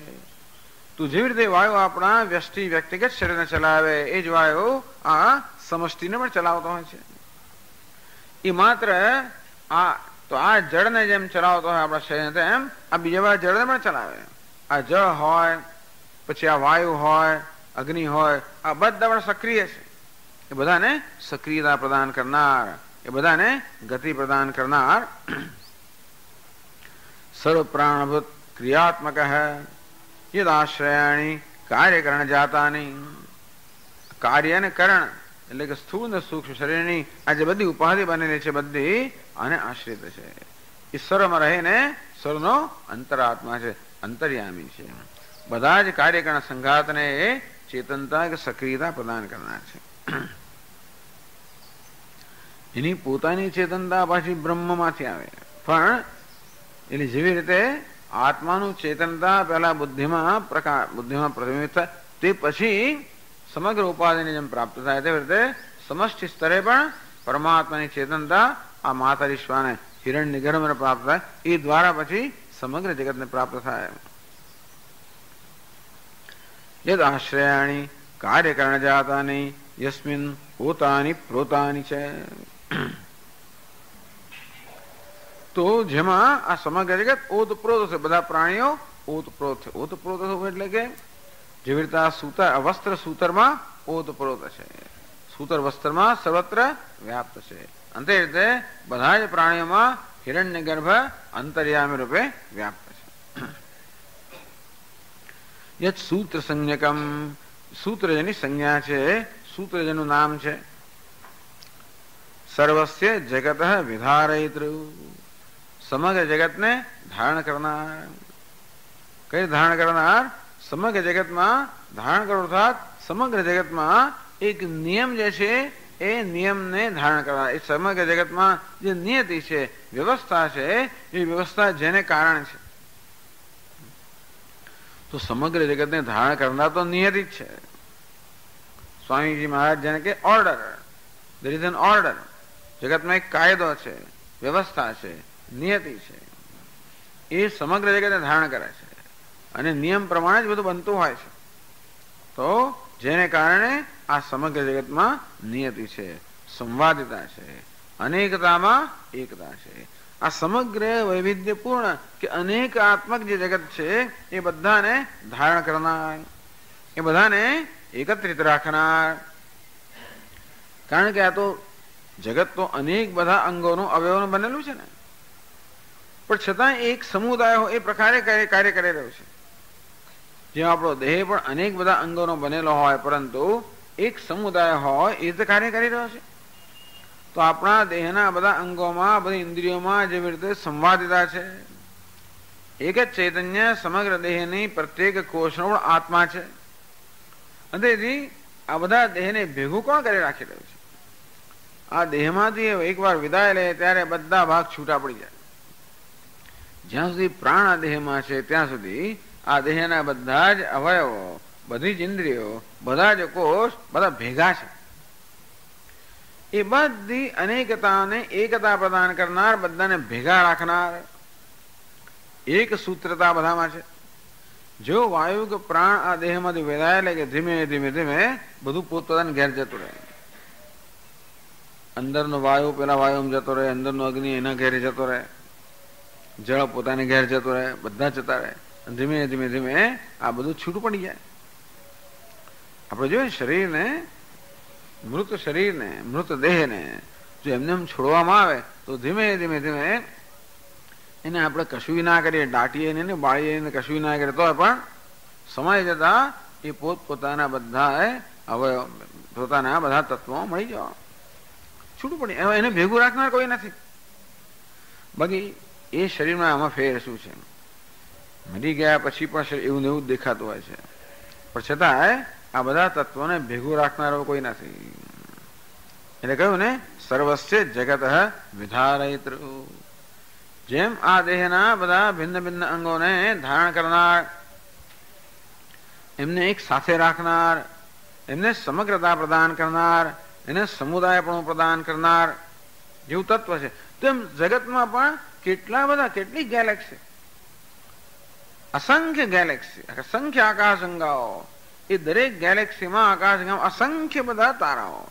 તો જેવી રીતે વાયુ આપણા વ્યક્તિગત શરીરને ચલાવે એ જ વાયુ આ સમષ્ટિને પણ ચલાવતો હોય છે. એ માત્ર આ જળને જેમ ચલાવતો હોય આપણા શરીરને, તેમ આ બીજા બધા જળને પણ ચલાવે. આ જળ હોય, પછી આ વાયુ હોય, અગ્નિ હોય, આ બધા પણ સક્રિય છે. એ બધાને સક્રિયતા પ્રદાન કરનાર, એ બધાને ગતિ પ્રદાન કરનાર સર્વ પ્રાણભૂત ક્રિયાત્મક યદાશ્રયાણી કાર્યકરણ જાતાની. કાર્ય અને કરણ એટલે કે સ્થૂળ ને સૂક્ષ્મ શરીરની આ જે બધી ઉપાધિ બનેલી છે બધી આને આશ્રિત છે. ઈશ્વરમાં રહીને સર્વનો અંતરાત્મા છે, અંતર્યામી છે. બધા જ કાર્યકરણ સંઘાતને એ ચેતનતા કે સક્રિયતા પ્રદાન કરનાર છે. એની પોતાની ચેતનતા પાછી બ્રહ્મમાંથી આવે, પણ એટલે જેવી રીતે આત્માનું ચેતનતા પહેલા બુદ્ધિમાં પ્રતિબિંબિત થાય, તે પછી સમગ્ર ઉપાધિને જેમ પ્રાપ્ત થાય તેવી રીતે સમષ્ટિ સ્તરે પણ પરમાત્માની ચેતનતા આ માતરિશ્વાને હિરણ્ય ગર્ભને પ્રાપ્ત થાય, એ દ્વારા પછી સમગ્ર જગતને પ્રાપ્ત થાય. યદ આશ્રયાણી કાર્યકરણ જાતાની યસ્મિન પોતાની પ્રોતાની છે. તો જેમાં આ સમગ્ર જગત ઓતપ્રોત છે, બધા પ્રાણીઓ ઓતપ્રોત છે. ઓતપ્રોત એટલે કે જેવી રીતે આ સૂતર વસ્ત્ર સૂતરમાં ઓતપ્રોત છે, સૂતર વસ્ત્રમાં સર્વત્ર વ્યાપ્ત છે. અંતે રીતે બધા જ પ્રાણીઓમાં હિરણ્ય ગર્ભ અંતર્યામી રૂપે વ્યાપ્ત છે. યત સૂત્ર સંજ્ઞકમ, સૂત્ર જેની સંજ્ઞા છે, સૂત્ર જેનું નામ છે. સર્વસ્ય જગત વિધારયિતૃ, સમગ્ર જગતને ધારણ કરનાર. કઈ ધારણ કરનાર? સમગ્ર જગતમાં ધારણ કરો, અર્થાત સમગ્ર જગતમાં એક નિયમ જે છે એ નિયમને ધારણ કરનાર. એ સમગ્ર જગતમાં જે નિયતિ છે, વ્યવસ્થા છે, એ વ્યવસ્થા જેને કારણે છે. તો સમગ્ર જગતને ધારણ કરનાર તો નિયતિ જ છે. સ્વામીજી મહારાજ જેને કે order, there is an order. જગતમાં એક કાયદો છે, વ્યવસ્થા છે, નિયતિ છે, એ સમગ્ર જગતને ધારણ કરે છે અને નિયમ પ્રમાણે જ બધું બનતું હોય છે. તો જેને કારણે આ સમગ્ર જગતમાં નિયતિ છે, સંવાદિતા છે, અનેકતામાં એકતા છે. આ સમગ્ર વૈવિધ્યપૂર્ણ કે અનેકાત્મક જે જગત છે એ બધાને ધારણ કરનાર, એ બધાને એકત્રિત રાખનાર. કારણ કે આ તો જગત તો અનેક બધા અંગોનું અવયવનું બનેલું છે ને, પણ છતાં એક સમુદાય એ પ્રકારે કાર્ય કરી રહ્યો છે. જેમ આપણો દેહ પણ અનેક બધા અંગોનો બનેલો હોય, પરંતુ એક સમુદાય હોય એ રીતે કાર્ય કરી રહ્યો છે. તો આપણા દેહના બધા અંગોમાં, બધી ઇન્દ્રિયોમાં જેવી રીતે સંવાદિતા છે, એક જ ચૈતન્ય સમગ્ર દેહની પ્રત્યેક કોષનો પણ આત્મા છે. અને તેથી આ બધા દેહને ભેગું કોણ કરી રાખી રહ્યું છે? આ દેહમાંથી એકવાર વિદાય લે ત્યારે બધા ભાગ છૂટા પડી જાય. જ્યાં સુધી પ્રાણ આ દેહમાં છે ત્યાં સુધી આ દેહના બધા જ અવયવો, બધી જ ઇન્દ્રિયો, બધા જ કોષ બધા ભેગા છે. એ બધી અનેકતાને એકતા પ્રદાન કરનાર, બધાને ભેગા રાખનાર એક સૂત્રતા બધામાં છે. જો વાયુ કે પ્રાણ આ દેહમાંથી વેરાય લે કે ધીમે ધીમે ધીમે બધું પોતપોતાને ઘેર જતું રહે. અંદરનો વાયુ પેલા વાયુમાં જતો રહે, અંદરનો અગ્નિ એના ઘેરે જતો રહે, જળ પોતાને ઘેર જતો રહે, બધા જતા રહે. ધીમે ધીમે ધીમે આ બધું છૂટું પડી જાય. આપણે જોઈએ શરીરને, મૃત શરીરને, મૃત દેહને જો એમને એમ છોડવામાં આવે તો ધીમે ધીમે ધીમે એને આપણે કશું ના કરીએ, દાટીએ ને બાળીએ કશું ના કરીએ તો પણ સમય જતા એ પોતપોતાના બધા હવે પોતાના બધા તત્વો મળી જવા છૂટું પડી. એને ભેગું રાખનાર કોઈ નથી. બાકી એ શરીરમાં આમાં ફેર શું છે? મરી ગયા પછી પણ એવું ને એવું જ દેખાતું હોય છે, પણ છતાં આ બધા તત્વોને ભેગું રાખનારો કોઈ નથી. એટલે કહ્યું ને, સર્વસ્ય જગત વિધારયિતૃ. જેમ આ દેહના બધા ભિન્ન ભિન્ન અંગોને ધારણ કરનાર, એમને એક સાથે રાખનાર, એમને સમગ્રતા પ્રદાન કરનાર, એને સમુદાયપણું પ્રદાન કરનાર જેવું તત્વ છે, તેમ જગતમાં પણ કેટલા બધા, કેટલી ગેલેક્સી, અસંખ્ય ગેલેક્સી, અસંખ્ય આકાશગંગાઓ. એ દરેક ગેલેક્સીમાં આકાશગંગામાં અસંખ્ય બધા તારાઓ.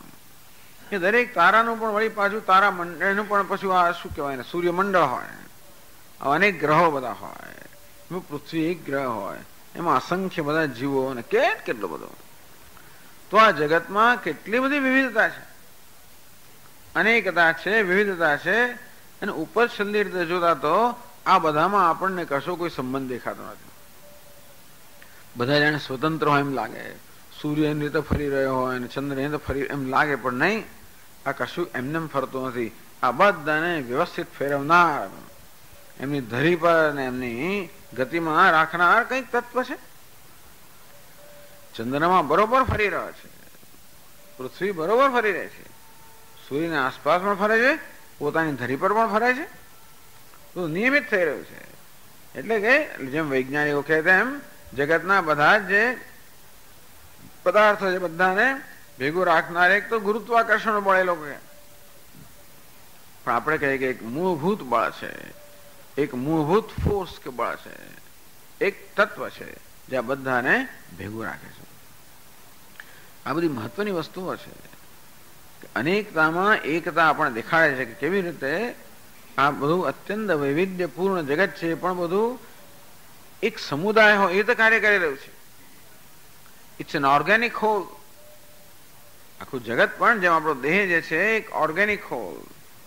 એ દરેક તારાનું પણ વળી પાછું તારા મંડળનું પણ પાછું આ શું કહેવાય ને, સૂર્યમંડળ હોય, અનેક ગ્રહો બધા હોય, એમાં પૃથ્વી એક ગ્રહ હોય, એમાં અસંખ્ય બધા જીવો અને કેટલો બધો. તો આ જગતમાં કેટલી બધી વિવિધતા છે, અનેકતા છે, વિવિધતા છે. અને ઉપર છેલ્લી રીતે જોતા તો આ બધામાં આપણને કશો કોઈ સંબંધ દેખાતો નથી. બધા જાણે સ્વતંત્ર હોય એમ લાગે. સૂર્ય એની રીતે ફરી રહ્યો હોય અને ચંદ્ર એની રીતે ફરી એમ લાગે, પણ નહીં, આ કશું એમને ફરતું નથી. આ બધાને વ્યવસ્થિત ફેરવનાર, એમની ધરી પર ને એમની ગતિમાં રાખનાર કંઈક તત્વ છે. ચંદ્રમાં બરોબર ફરી રહ્યો છે, પૃથ્વી બરોબર ફરી રહે છે, સૂર્યની આસપાસ પણ ફરે છે, પોતાની ધરી પર પણ ફરે છે, તો નિયમિત થઈ રહ્યું છે. એટલે કે જેમ વૈજ્ઞાનિકો કહે તેમ જગતના બધા જ જે પદાર્થો છે બધાને ભેગું રાખનાર એક તો ગુરુત્વાકર્ષણ બળ એ લોકો કહે. પણ આપણે કહીએ કે એક મૂળભૂત બળ છે, એક મૂળભૂત ફોર્સ કે બળ છે, એક તત્વ છે જે આ બધાને ભેગું રાખે છે. આ બધી મહત્વની વસ્તુઓ છે. અનેકતામાં એકતા આપણને દેખાડે છે કે કેવી રીતે આ બધું અત્યંત વૈવિધ્યપૂર્ણ જગત છે, પણ બધું એક સમુદાય હોય એ રીતે કાર્ય કરી રહ્યું છે. It's an organic whole. આખું જગત પણ જેમ આપણો દેહ જે છે એક ઓર્ગેનિક હોલ,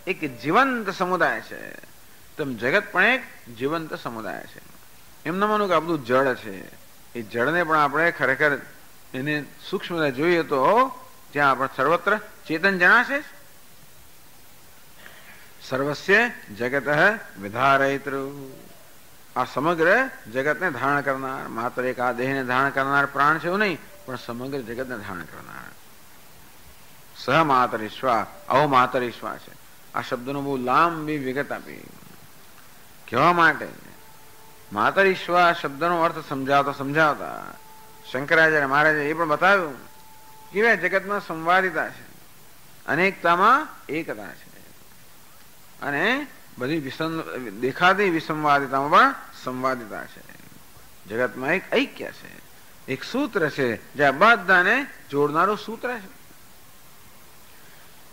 એક જીવંત સમુદાય છે, તેમ જગત પણ એક જીવંત સમુદાય છે. એમ ન માનું કે આ બધું જળ છે. એ જળને પણ આપણે ખરેખર એને સૂક્ષ્મતા જોઈએ તો જ્યાં આપણે સર્વત્ર ચેતન જણાશે. સર્વસ્ય જગત વિધારયિતૃ. આ સમગ્ર જગતને ધારણ કરનાર, માત્ર એક આ દેહને ધારણ કરનાર પ્રાણ છે એવું નહીં, પણ સમગ્ર જગતને ધારણ કરનાર. સહ માતરીશ્વા, અહો માતરીશ્વા છે. આ શબ્દનો બહુ લાંબી વિગત આપી કહેવા માટે. માતરીશ્વા શબ્દનો અર્થ સમજાવતા શંકરાચાર્ય મહારાજે એ પણ બતાવ્યું કે જગતમાં સંવાદિતા છે, અનેકતામાં એકતા છે, અને બધી દેખાતી વિસંવાદિતામાં પણ સંવાદિતા છે. જગતમાં એક ઐક્ય છે, એક સૂત્ર છે જે આ બધાને જોડનારું સૂત્ર છે.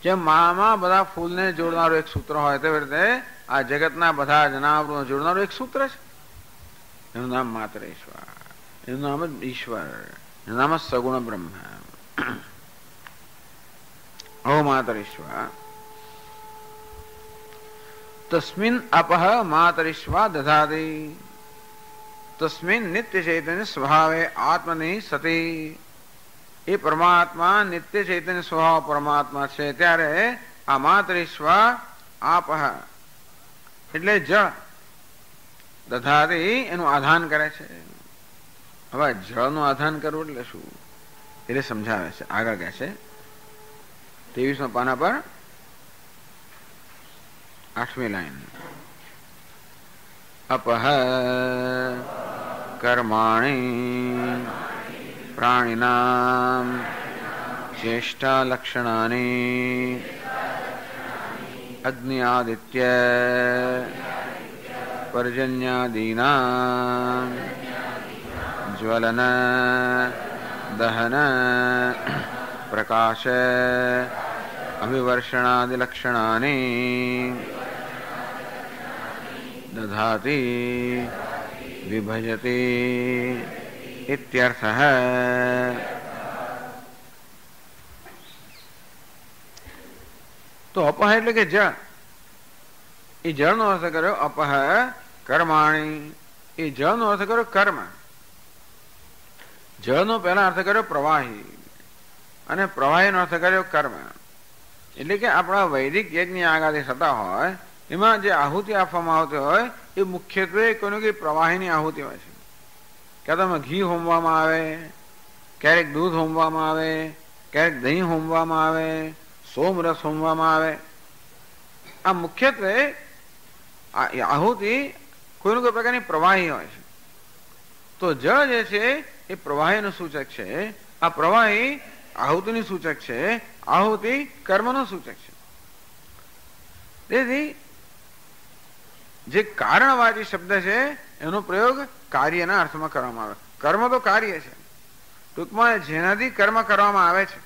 જેમ માળામાં બધા ફૂલને જોડનારું એક સૂત્ર હોય તેવી રીતે આ જગતના બધા જનાવરોને જોડનારું એક સૂત્ર છે. એનું નામ માત્ર ઈશ્વર, એનું નામ જ ઈશ્વર, એનું નામ જ સગુણ બ્રહ્મ. હો માતર ઈશ્વર. તસ્મિન અપહ માતરીશ્વા દધાતિ. તસ્મિન નિત્ય ચૈતન્ય સ્વભાવે આત્મની સતી. એ પરમાત્મા નિત્ય ચૈતન્ય સ્વભાવ પરમાત્મા છે, ત્યારે આ માતરીશ્વા આપહ એટલે જળ, દધાતિ એનું આધાન કરે છે. હવે જળનું આધાન કરવું એટલે શું? એટલે સમજાવે છે. આગળ કહે છે 23મા પાના પર 8મી લાઈન. અપહ કર્માણિ પ્રાણિનામ ચેષ્ટા લક્ષણાની અગ્નિ આદિત્ય પર્જન્યાદીનાં જ્વલન દહન પ્રકાશ અભિવર્ષણાદિલક્ષણાની દધાતિ વિભજતિ ઇત્યર્થઃ. તો અપહ એટલે કે જળ. એ જળનો અર્થ કર્યો અપહ કર્માણી. એ જળનો અર્થ કર્યો કર્મ. જળનો પહેલા અર્થ કર્યો પ્રવાહી અને પ્રવાહીનો અર્થ કર્યો કર્મ. એટલે કે આપણા વૈદિક યજ્ઞ આગાથી થતા હોય એમાં જે આહુતિ આપવામાં આવતી હોય એ મુખ્યત્વે કોઈનું કે પ્રવાહીની આહુતિ હોય છે. ક્યાં તો એમાં ઘી હોમવામાં આવે, ક્યારેક દૂધ હોમવામાં આવે, ક્યારેક દહીં હોમવામાં આવે, સોમરસ હોમવામાં આવે. આ મુખ્યત્વે આહુતિ કોઈનું કોઈ પ્રકારની પ્રવાહી હોય છે. તો જળ જે છે એ પ્રવાહીનું સૂચક છે. આ પ્રવાહી આહુતિનું સૂચક છે, આહુતિ કર્મનું સૂચક છે. તેથી જે કારણવાચી શબ્દ છે એનો પ્રયોગ કાર્યના અર્થમાં કરવામાં આવે. કર્મ તો કાર્ય છે, ટૂંકમાં જેનાથી કર્મ કરવામાં આવે છે.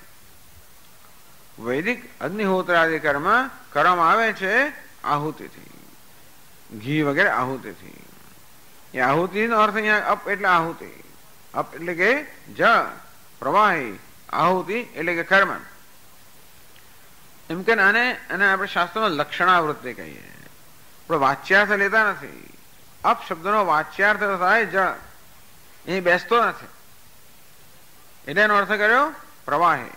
વૈદિક અગ્નિહોત્રાદિ કર્મ કરવામાં આવે છે આહુતિથી, ઘી વગેરે આહુતિથી. એ આહુતિનો અર્થ અહીંયા અપ એટલે આહુતિ. અપ એટલે કે જળ, પ્રવાહી, આહુતિ એટલે કે કર્મ. એમ કે આને આપણે શાસ્ત્રમાં લક્ષણાવૃત્તિ કહીએ. પણ વાચ્યાર્થ લેતા નથી. અપ શબ્દનો વાચ્યાર્થ થાય જળ, એ બેસતો નથી. એટલે એનો અર્થ કર્યો પ્રવાહી,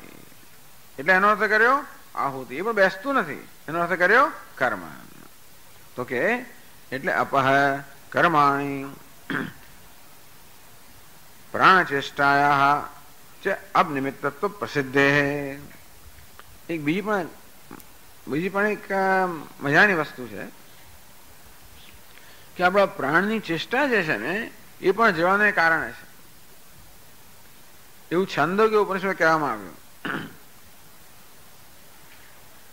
એટલે એનો અર્થ કર્યો આહુતિ. એ પણ બેસતું નથી, એનો અર્થ કર્યો કર્મ. તો કે એટલે અપહ કર્માણી પ્રાણચેષ્ટાયા અબનિમિત્તત્વ પ્રસિદ્ધે. એક બીજી પણ એક મજાની વસ્તુ છે કે આપણા પ્રાણની ચેષ્ટા જે છે ને એ પણ જળને કારણે છે. એવું છંદો કે ઉપનિષદ કહેવામાં આવ્યું.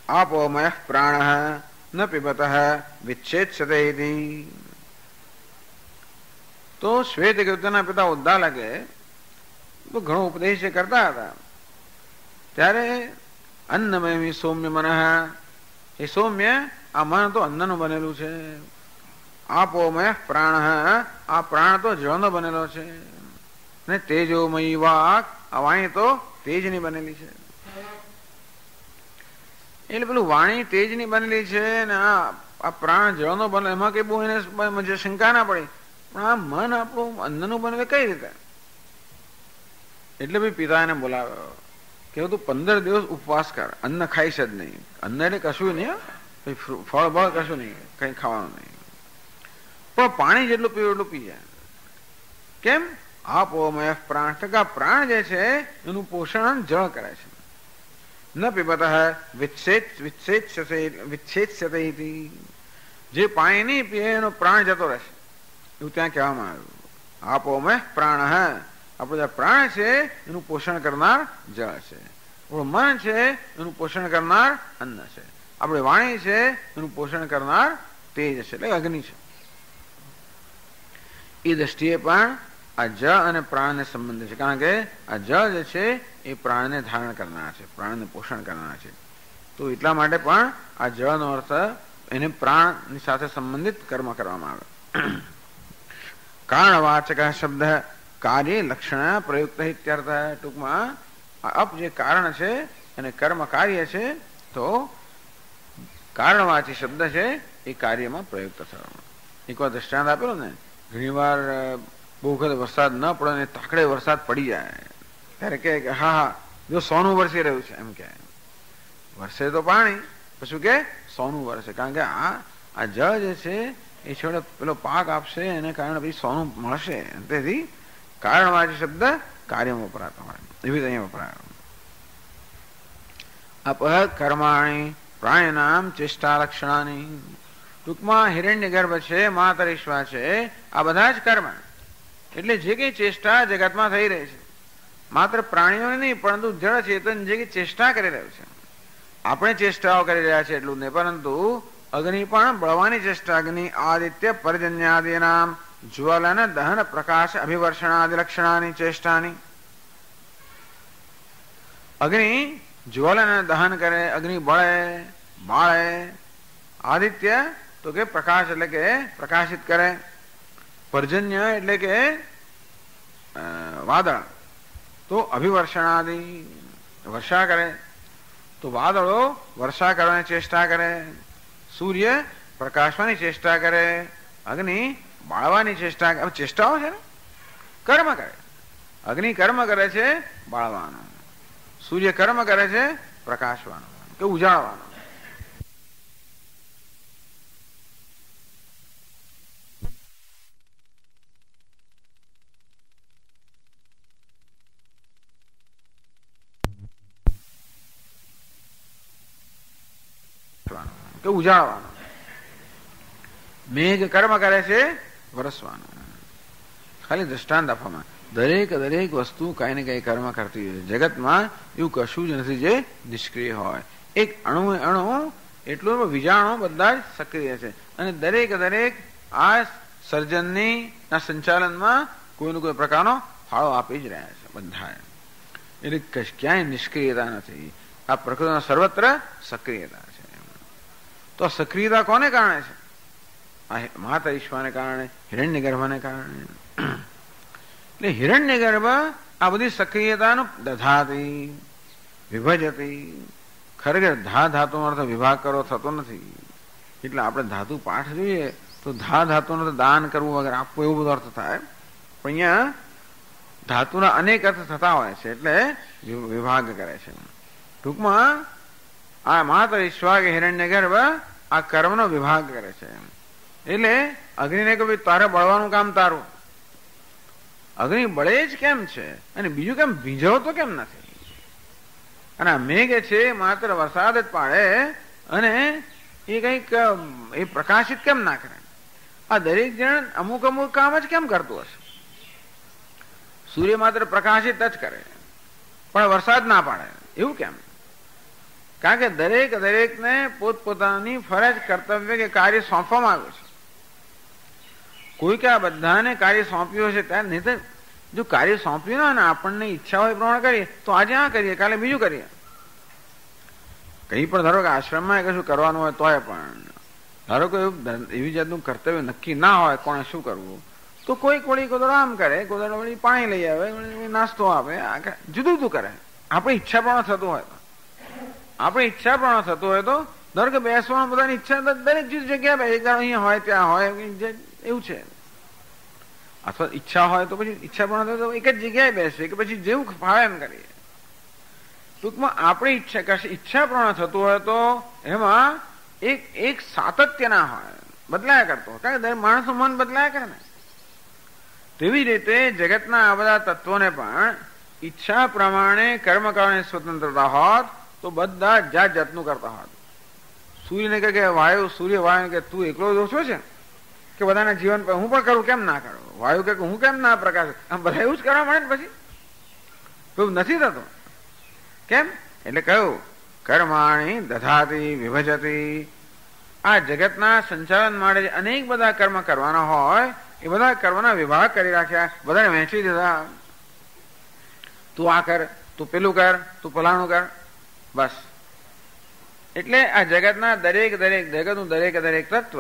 આપોમય પ્રાણ ન પીબત વિચ્છેદતે. તો શ્વેત ગીતના પિતા ઉદ્દાલકે તો ઘણો ઉપદેશ કરતા હતા. ત્યારે અન્નમય સૌમ્ય મન, એ સૌમ્ય આ મન તો અન્નનું બનેલું છે. આપોમય પ્રાણ, આ પ્રાણ તો જળનો બનેલો છે. ને તેજોમયી વાક, આ વાણી તો તેજની બનેલી છે. એટલે પેલું વાણી તેજની બનેલી છે ને આ પ્રાણ જળનો બને, એમાં કઈ બહુ એને શંકા ના પડી. પણ આ મન આપણું અન્નનું બને કઈ રીતે? એટલે ભાઈ પિતા એને બોલાવ્યો કે તું 15 દિવસ ઉપવાસ કર, અન્ન ખાઈશ જ નહીં. અન્ન એટલે કશું નહીં, ફળ બળ કશું નહીં, કઈ ખાવાનું નહીં. પણ પાણી જેટલું પીવું એટલું પી જાય. કેમ? આપોમય પ્રાણ, ટકા પ્રાણ જે છે એનું પોષણ જળ કરે છે. ન પીબત વિચ્છેદતે. જે પાણી નહીં પીએ એનો પ્રાણ જતો રહેશે, એવું ત્યાં કહેવામાં આવ્યું. આપોમય પ્રાણ, આપણું જે પ્રાણ છે એનું પોષણ કરનાર જળ છે. આપણું મન છે એનું પોષણ કરનાર અન્ન છે. આપણી વાણી છે એનું પોષણ કરનાર તેજ છે, એટલે અગ્નિ છે. એ દ્રષ્ટિએ પણ આ જળ અને પ્રાણને સંબંધ છે. કારણ કે આ જળ જે છે એ પ્રાણને ધારણ કરનાર છે, પ્રાણને પોષણ કરનાર છે. તો એટલા માટે પણ આ જળનો અર્થ એને પ્રાણની સાથે સંબંધિત કર્મ કરવામાં આવે. કારણવાચક શબ્દ કાર્ય લક્ષણ પ્રયુક્ત ઇત્યર્થ. ટૂંકમાં અપ જે કારણ છે અને કર્મ કાર્ય છે, તો કારણવાચી શબ્દ છે એ કાર્યમાં પ્રયુક્ત થવાનો. એકવાર દ્રષ્ટાંત આપેલું ને, ઘણી વાર બહુ વખત વરસાદ ન પડે ને તાકડે વરસાદ પડી જાય ત્યારે કે હા હા જો સોનું વરસી રહ્યું છે. એમ કે વરસે તો પાણી, પછી કે સોનું વરસે. કારણ કે આ જળ જે છે એ છેવટે પેલો પાક આપશે, એને કારણે પછી સોનું મળશે. તેથી કારણવાચી શબ્દ કાર્યમાં વપરાતો હોય એવી રીતે અહીંયા વપરાયો. અપહ કર્માણી પ્રાણીનામ ચેષ્ટા લક્ષણાની. ટૂંકમાં હિરણ્યગર્ભ છે, મહાતરેશ્વા છે, આ બધા જ કર્મ એટલે જે કઈ ચેષ્ટા જગતમાં થઈ રહી છે, માત્ર પ્રાણીઓને નહીં પરંતુ જળ ચેતન જે કઈ ચેષ્ટા કરી રહ્યું છે. આપણે ચેષ્ટાઓ કરી રહ્યા છે એટલું નહીં, પરંતુ અગ્નિ પણ બળવાની ચેષ્ટા. અગ્નિ આદિત્ય પર્જન્યાદિનામ જ્વલન દહન પ્રકાશ અભિવર્ષણાદિ લક્ષણાની ચેષ્ટાની. અગ્નિ જ્વલન દહન કરે, અગ્નિ બળે બાળે. આદિત્ય તો કે પ્રકાશ એટલે કે પ્રકાશિત કરે. પર્જન્ય એટલે કે વાદળ, તો અભિવર્ષણાદિ વર્ષા કરે, તો વાદળો વર્ષા કરવાની ચેષ્ટા કરે. સૂર્ય પ્રકાશવાની ચેષ્ટા કરે, અગ્નિ બાળવાની ચેષ્ટા કરે. ચેષ્ટાઓ છે ને કર્મ કરે. અગ્નિ કર્મ કરે છે બાળવાનો, સૂર્ય કર્મ કરે છે પ્રકાશવાનો કે ઉજાળવાનો. કે ઉજાળવાનો. મેઘ કર્મ કરે છે વરસવાનો. ખાલી દ્રષ્ટાંત આપવામાં દરેક વસ્તુ કઈ ને કઈ કર્મ કરતી હોય. જગતમાં એવું કશું જ નથી જે નિષ્ક્રિય હોય. એક અણુ એટલું વિજાણુ બધા જ સક્રિય છે અને દરેક આ સર્જનની સંચાલનમાં કોઈનો કોઈ પ્રકારનો ફાળો આપી જ રહ્યા છે બધા. એટલે ક્યાંય નિષ્ક્રિયતા નથી. આ પ્રકૃતિમાં સર્વત્ર સક્રિયતા છે. તો સક્રિયતા કોને કારણે છે? આ મહાતરીશ્વાને કારણે, હિરણ્યગર્ભને કારણે. એટલે હિરણ્યગર્ભ આ બધી સક્રિયતાનું દધાતી વિભજતી. ખરેખર ધાતુનો અર્થ વિભાગ કરવો થતો નથી. એટલે આપણે ધાતુ પાઠ જોઈએ તો ધાતુનો તો દાન કરવું વગર આપવું એવું બધો અર્થ થાય. પણ અહીંયા ધાતુના અનેક અર્થ થતા હોય છે એટલે વિભાગ કરે છે. ટૂંકમાં આ મહાતરીશ્વા કે હિરણ્યગર્ભ આ કર્મનો વિભાગ કરે છે. એટલે અગ્નિને કે ભાઈ તારે બળવાનું કામ તારું. અગ્નિ બળે જ કેમ છે અને બીજું કેમ ભીંજવતો કેમ નથી? અને આ મેઘ છે માત્ર વરસાદ જ પાડે અને એ કંઈક એ પ્રકાશિત કેમ ના કરે? આ દરેક જણ અમુક કામ જ કેમ કરતું હશે? સૂર્ય માત્ર પ્રકાશિત જ કરે પણ વરસાદ ના પાડે, એવું કેમ? કારણ કે દરેકને પોતપોતાની ફરજ, કર્તવ્ય કે કાર્ય સોંપવામાં આવ્યું છે. કોઈ કે આ બધાને કાર્ય સોંપ્યું હશે ત્યારે નહીં તો જો કાર્ય સોંપ્યું ને આપણને ઈચ્છા હોય પ્રમાણે કરીએ તો આજે આ કરીએ, કાલે બીજું કરીએ. કઈ પણ ધારો કે આશ્રમમાં કશું કરવાનું હોય તોય પણ ધારો કે એવી જાતનું કર્તવ્ય નક્કી ના હોય કોણે શું કરવું, તો કોઈ કોદળો આમ કરે, કોદળો પાણી લઈ આવે, નાસ્તો આપે, જુદું જુદું કરે. આપણી ઈચ્છા પ્રમાણે થતું હોય તો આપણી ઈચ્છા પ્રમાણે થતું હોય તો ધારો કે બેસવાનું બધાની ઈચ્છા દરેક જગ્યાએ બેસે, અહીંયા હોય ત્યાં હોય એવું છે. અથવા ઈચ્છા હોય તો પછી ઈચ્છા પ્રમાણે તો એક જ જગ્યાએ બેસે કે પછી જેવું ફાવે એમ કરીએ. ટૂંકમાં આપણી ઈચ્છા પ્રમાણે થતું હોય તો એમાં એક સાતત્ય ના હોય, બદલાયા કરતો હોય. કારણ કે માણસનું મન બદલાયા કરે ને. તેવી રીતે જગતના આ બધા તત્વોને પણ ઈચ્છા પ્રમાણે કર્મ કરવાની સ્વતંત્રતા હોત તો બધા જાત જાતનું કરતા હોત. સૂર્યને કહે કે સૂર્ય વાયુ કે તું એકલો ઓછો છે કે બધાના જીવન પર હું પણ કરું, કેમ ના કરું? વાયુ કે હું કેમ ના પ્રકાશ? આમ બધા એવું જ કરવા મળે ને પછી તો નથી થતું. કેમ? એટલે કહ્યું કર્માણી દધાતી વિભજતી. આ જગતના સંચાલન માટે અનેક બધા કર્મ કરવાના હોય એ બધા કર્મના વિભાગ કરી રાખ્યા, બધાને વહેંચી દીધા. તું આ કર, તું પેલું કર, તું ફલાણું કર, બસ. એટલે આ જગતના જગતનું દરેક તત્વ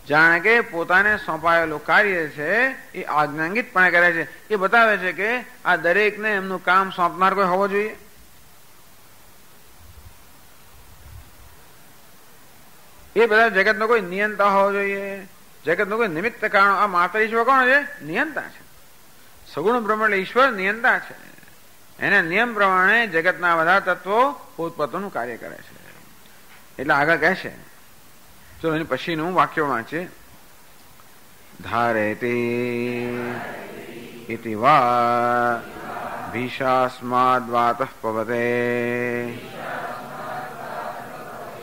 જાણે કે પોતાને સોંપાયેલું કાર્ય છે એ આજ્ઞાંગિતપણે કરે છે. એ બતાવે છે કે આ દરેકને એમનું કામ સોંપનાર કોઈ હોવો જોઈએ. એ બધા જગતનો કોઈ નિયંતા હોવો જોઈએ, જગતનો કોઈ નિમિત્ત કારણ. આ માત્ર ઈશ્વર કોણ છે? નિયંતા છે. સગુણ બ્રહ્મ ઈશ્વર નિયંતા છે. એના નિયમ પ્રમાણે જગતના બધા તત્વો પોતપોતાનું કાર્ય કરે છે. એટલે આગળ કહે છે, ચલો એની પછીનું વાક્ય વાંચે. ધારેતિ ઇતિ વા ભીષાસ્માદ વાતઃ પવતે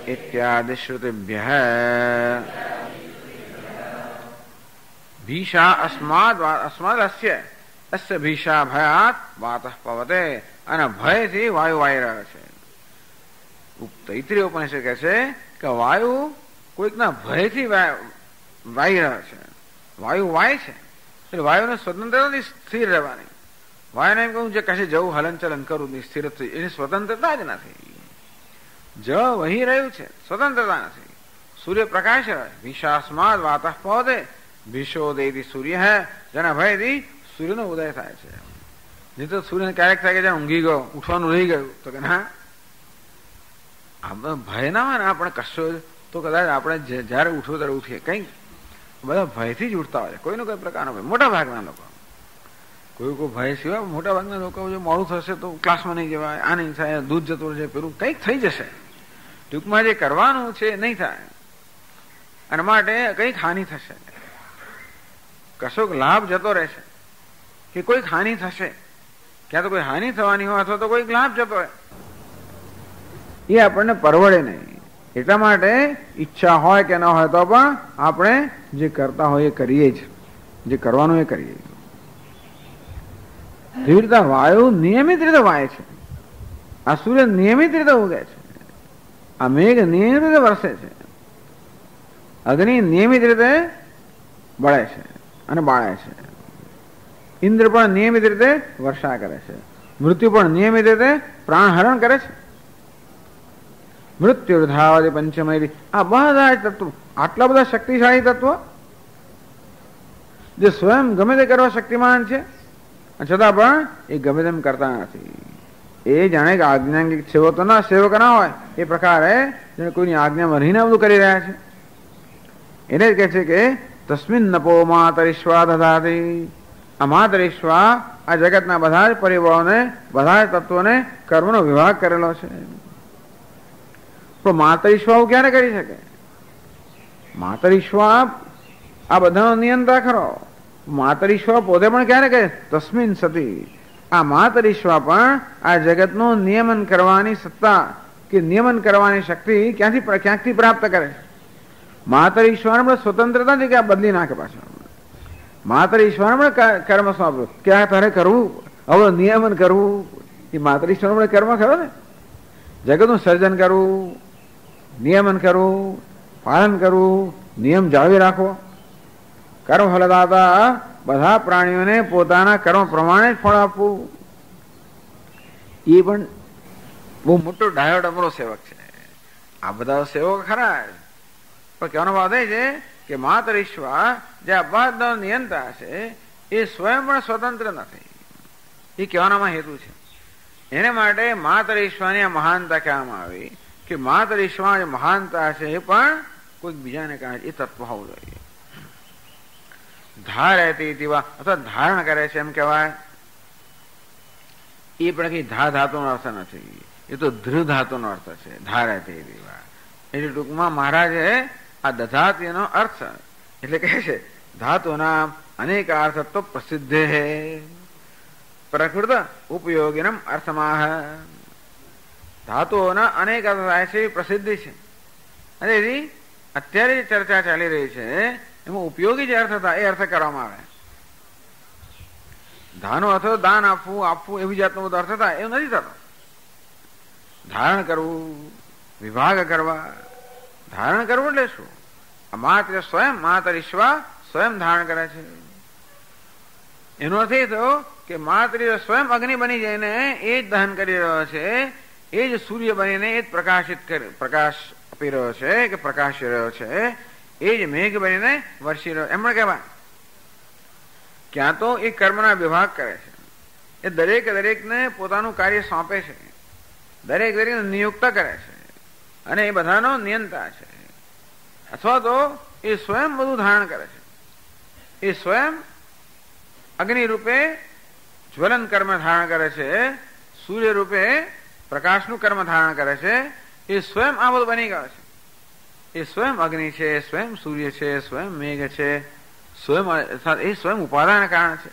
ઇત્યાદિ શ્રુતિભ્યઃ ભીષા અસ્માદ અસ્માદ અસ્ય અસ્ય ભીષા ભયાત વાતઃ પવતે અને ભયથી વાયુ વાઈ રહ્યો છે. તૈત્રીય ઉપનિષદ કહે છે કે વાયુ કોઈકના ભયથી વાઈ રહ્યો છે. વાયુ વાય છે એટલે વાયુને સ્વતંત્રતા નથી સ્થિર રહેવાની. વાયુને એમ કહું જે કશે જવું હલનચલન કરું સ્થિર એની સ્વતંત્રતા જ નથી. જળ વહી રહ્યું છે, સ્વતંત્રતા નથી. સૂર્ય પ્રકાશ ભીષાસ્માદ વાતઃ પવતે ભીષોદેતી સૂર્ય હે જેના ભયથી સૂર્યનો ઉદય થાય છે. નહીં તો સૂર્યને ક્યારેક થાય કે જ્યાં ઊંઘી ગયો ઉઠવાનું રહી ગયું તો કે ના ભય ના હોય ને આપણે કશો તો કદાચ આપણે જયારે ઉઠવું ત્યારે ઉઠીએ. કંઈક બધા ભયથી જ ઉઠતા હોય કોઈનો કોઈ પ્રકારનો ભય. મોટા ભાગના લોકો કોઈ ભય સિવાય મોટા ભાગના લોકો જો મોડું થશે તો ક્લાસમાં નહીં જવાય, આ નહીં થાય, દૂધ જતું રહેશે, પેલું કંઈક થઈ જશે. ટૂંકમાં જે કરવાનું છે નહીં થાય અને માટે કંઈક હાનિ થશે, કશોક લાભ જતો રહેશે કે કોઈક હાનિ થશે. ક્યાં તો કોઈ હાનિ થવાની હોય અથવા તો કોઈક લાભ જતો હોય એ આપણને પરવડે નહીં. એટલા માટે ઈચ્છા હોય કે ન હોય તો પણ આપણે જે કરતા હોય એ કરીએ જ, જે કરવાનું એ કરીએ. જેવી રીતે વાયુ નિયમિત રીતે વાય છે, આ સૂર્ય નિયમિત રીતે ઉગે છે, આ મેઘ નિયમિત રીતે વરસે છે, અગ્નિ નિયમિત રીતે બળે છે અને બાળે છે, ઇન્દ્ર પણ નિયમિત રીતે વર્ષા કરે છે, મૃત્યુ પણ નિયમિત રીતે પ્રાણહરણ કરે છે. મૃત્યુ ધાવતી પંચમય આ બધા તત્વો આટલા બધા શક્તિશાળી તત્વો જે સ્વયં ગમે તે કરવા શક્તિમાન છે છતાં પણ એ ગમે તેમ કરતા નથી. એ જાણે કે આજ્ઞાંગિક સેવક ના હોય એ પ્રકારે કોઈની આજ્ઞામાં રહીને બધું કરી રહ્યા છે. એને જ કહે છે કે તસ્મિન નપો માતરિશ્વા દધાતી. આ માતરિશ્વા આ જગતના બધા જ પરિબળોને બધા જ તત્વોને કર્મનો વિભાગ કરેલો છે. પણ માતરિશ્વા ક્યારે કરી શકે? માતરિશ્વા આ બધાનો નિયંત્રણ ખરો. માતરિશ્વા પોતે પણ ક્યારે કહે તસ્મિન સતી. આ માતરિશ્વા પણ આ જગતનું નિયમન કરવાની સત્તા કે નિયમન કરવાની શક્તિ ક્યાંથી પ્રાપ્ત કરે? માતરિશ્વાને પણ સ્વતંત્રતા છે કે આ બદલી નાખે પાછા. માતરિશ્વાને પણ કર્મ સોંપ્યું ક્યાં તારે કરવું, હવે નિયમન કરવું. એ માતરિશ્વાને પણ કર્મ ખરો ને. જગતનું સર્જન કરવું, નિયમન કરવું, પાલન કરવું, નિયમ જાળવી રાખવો. કર્મ ફલદાતા બધા પ્રાણીઓને પોતાના કર્મ પ્રમાણે જ ફળ આપવું. એ પણ બહુ મોટો ડાયો ડમરો સેવક છે. આ બધા સેવક ખરા પણ કહેવાનો વાત એ છે કે માતરિશ્વા જે આ બધા નિયંતા છે એ સ્વયં પણ સ્વતંત્ર નથી. એ કહેવાનામાં હેતુ છે. એને માટે માતરિશ્વાની આ મહાનતા કહેવામાં આવી કે માતરિશ્વા જે મહાનતા છે એ પણ કોઈક બીજાને કારણે એ તત્વ હોવું જોઈએ. ધારતી દીવા અથવા ધારણ કરે છે એમ કહેવાય. એ પણ કઈ ધાતુનો અર્થ નથી, એ તો ધ્રુવ ધાતુનો અર્થ છે. ધારતી દીવા એટલે ટૂંકમાં મહારાજે આ દધાતીનો અર્થ એટલે કહે છે ધાતુના અનેક અર્થ પ્રસિદ્ધ હે પ્રકૃત ઉપયોગીનમ અર્થમાહ. ધાતુઓના અનેક અર્થ થાય છે, પ્રસિદ્ધિ છે. અને અત્યારે જે ચર્ચા ચાલી રહી છે એમાં ઉપયોગી જે અર્થ હતા એ અર્થ કરવામાં આવે. ધાનો અર્થ દાન આપવું એવી જાતનો બધો અર્થ થાય એવું નથી થતો. ધારણ કરવું, વિભાગ કરવા. ધારણ કરવું એટલે શું? માત્ર સ્વયં માતરિશ્વા સ્વયં ધારણ કરે છે. એનો અર્થ એ થયો કે માત્ર સ્વયં અગ્નિ બની જઈને એ જ દહન કરી રહ્યો છે, એ જ સૂર્ય બનીને એ જ પ્રકાશ આપી રહ્યો છે કે પ્રકાશી રહ્યો છે, એ જ મેઘ બનીને વરસી રહ્યો. એમણે કહેવાય ક્યાં તો એ કર્મના વિભાગ કરે છે. એ દરેકને પોતાનું કાર્ય સોંપે છે, દરેકને નિયુક્ત કરે છે અને એ બધાનો નિયંતા છે. અથવા તો એ સ્વયં બધું ધારણ કરે છે. એ સ્વયં અગ્નિ રૂપે જ્વલન કર્મ ધારણ કરે છે, સૂર્ય રૂપે પ્રકાશનું કર્મ ધારણ કરે છે. એ સ્વયં આ બધું બની ગયો છે. એ સ્વયં અગ્નિ છે, સ્વયં સૂર્ય છે, સ્વયં મેઘ છે, એ સ્વયં ઉપાદાન કારણ છે.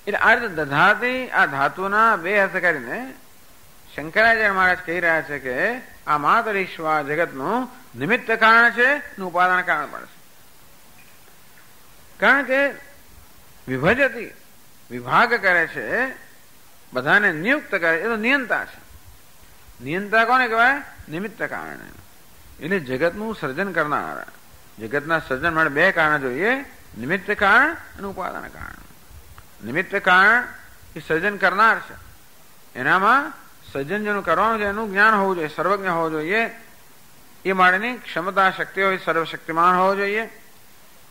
એટલે આ રીતે દધાતી આ ધાતુના બે અર્થ કરીને શંકરાચાર્ય મહારાજ કહી રહ્યા છે કે આ માતરીશ્વા જગતનું નિમિત્ત કારણ છે અને ઉપાદાન કારણ પણ છે. કારણ કે વિભજતી વિભાગ કરે છે, બધાને નિયુક્ત કરે, એ તો નિયંતા છે. નિયંતા કોને કહેવાય? નિમિત્ત કારણ. એટલે જગતનું સર્જન કરનાર. જગતના સર્જન માટે બે કારણ જોઈએ, નિમિત્ત કારણ અને ઉપાદાન કારણ. નિમિત્ત કારણ એ સર્જન કરનાર છે, એનામાં સર્જન જેનું કરવાનું છે એનું જ્ઞાન હોવું જોઈએ, સર્વજ્ઞ હોવું જોઈએ, એ માટેની ક્ષમતા શક્તિ હોય, સર્વશક્તિમાન હોવો જોઈએ.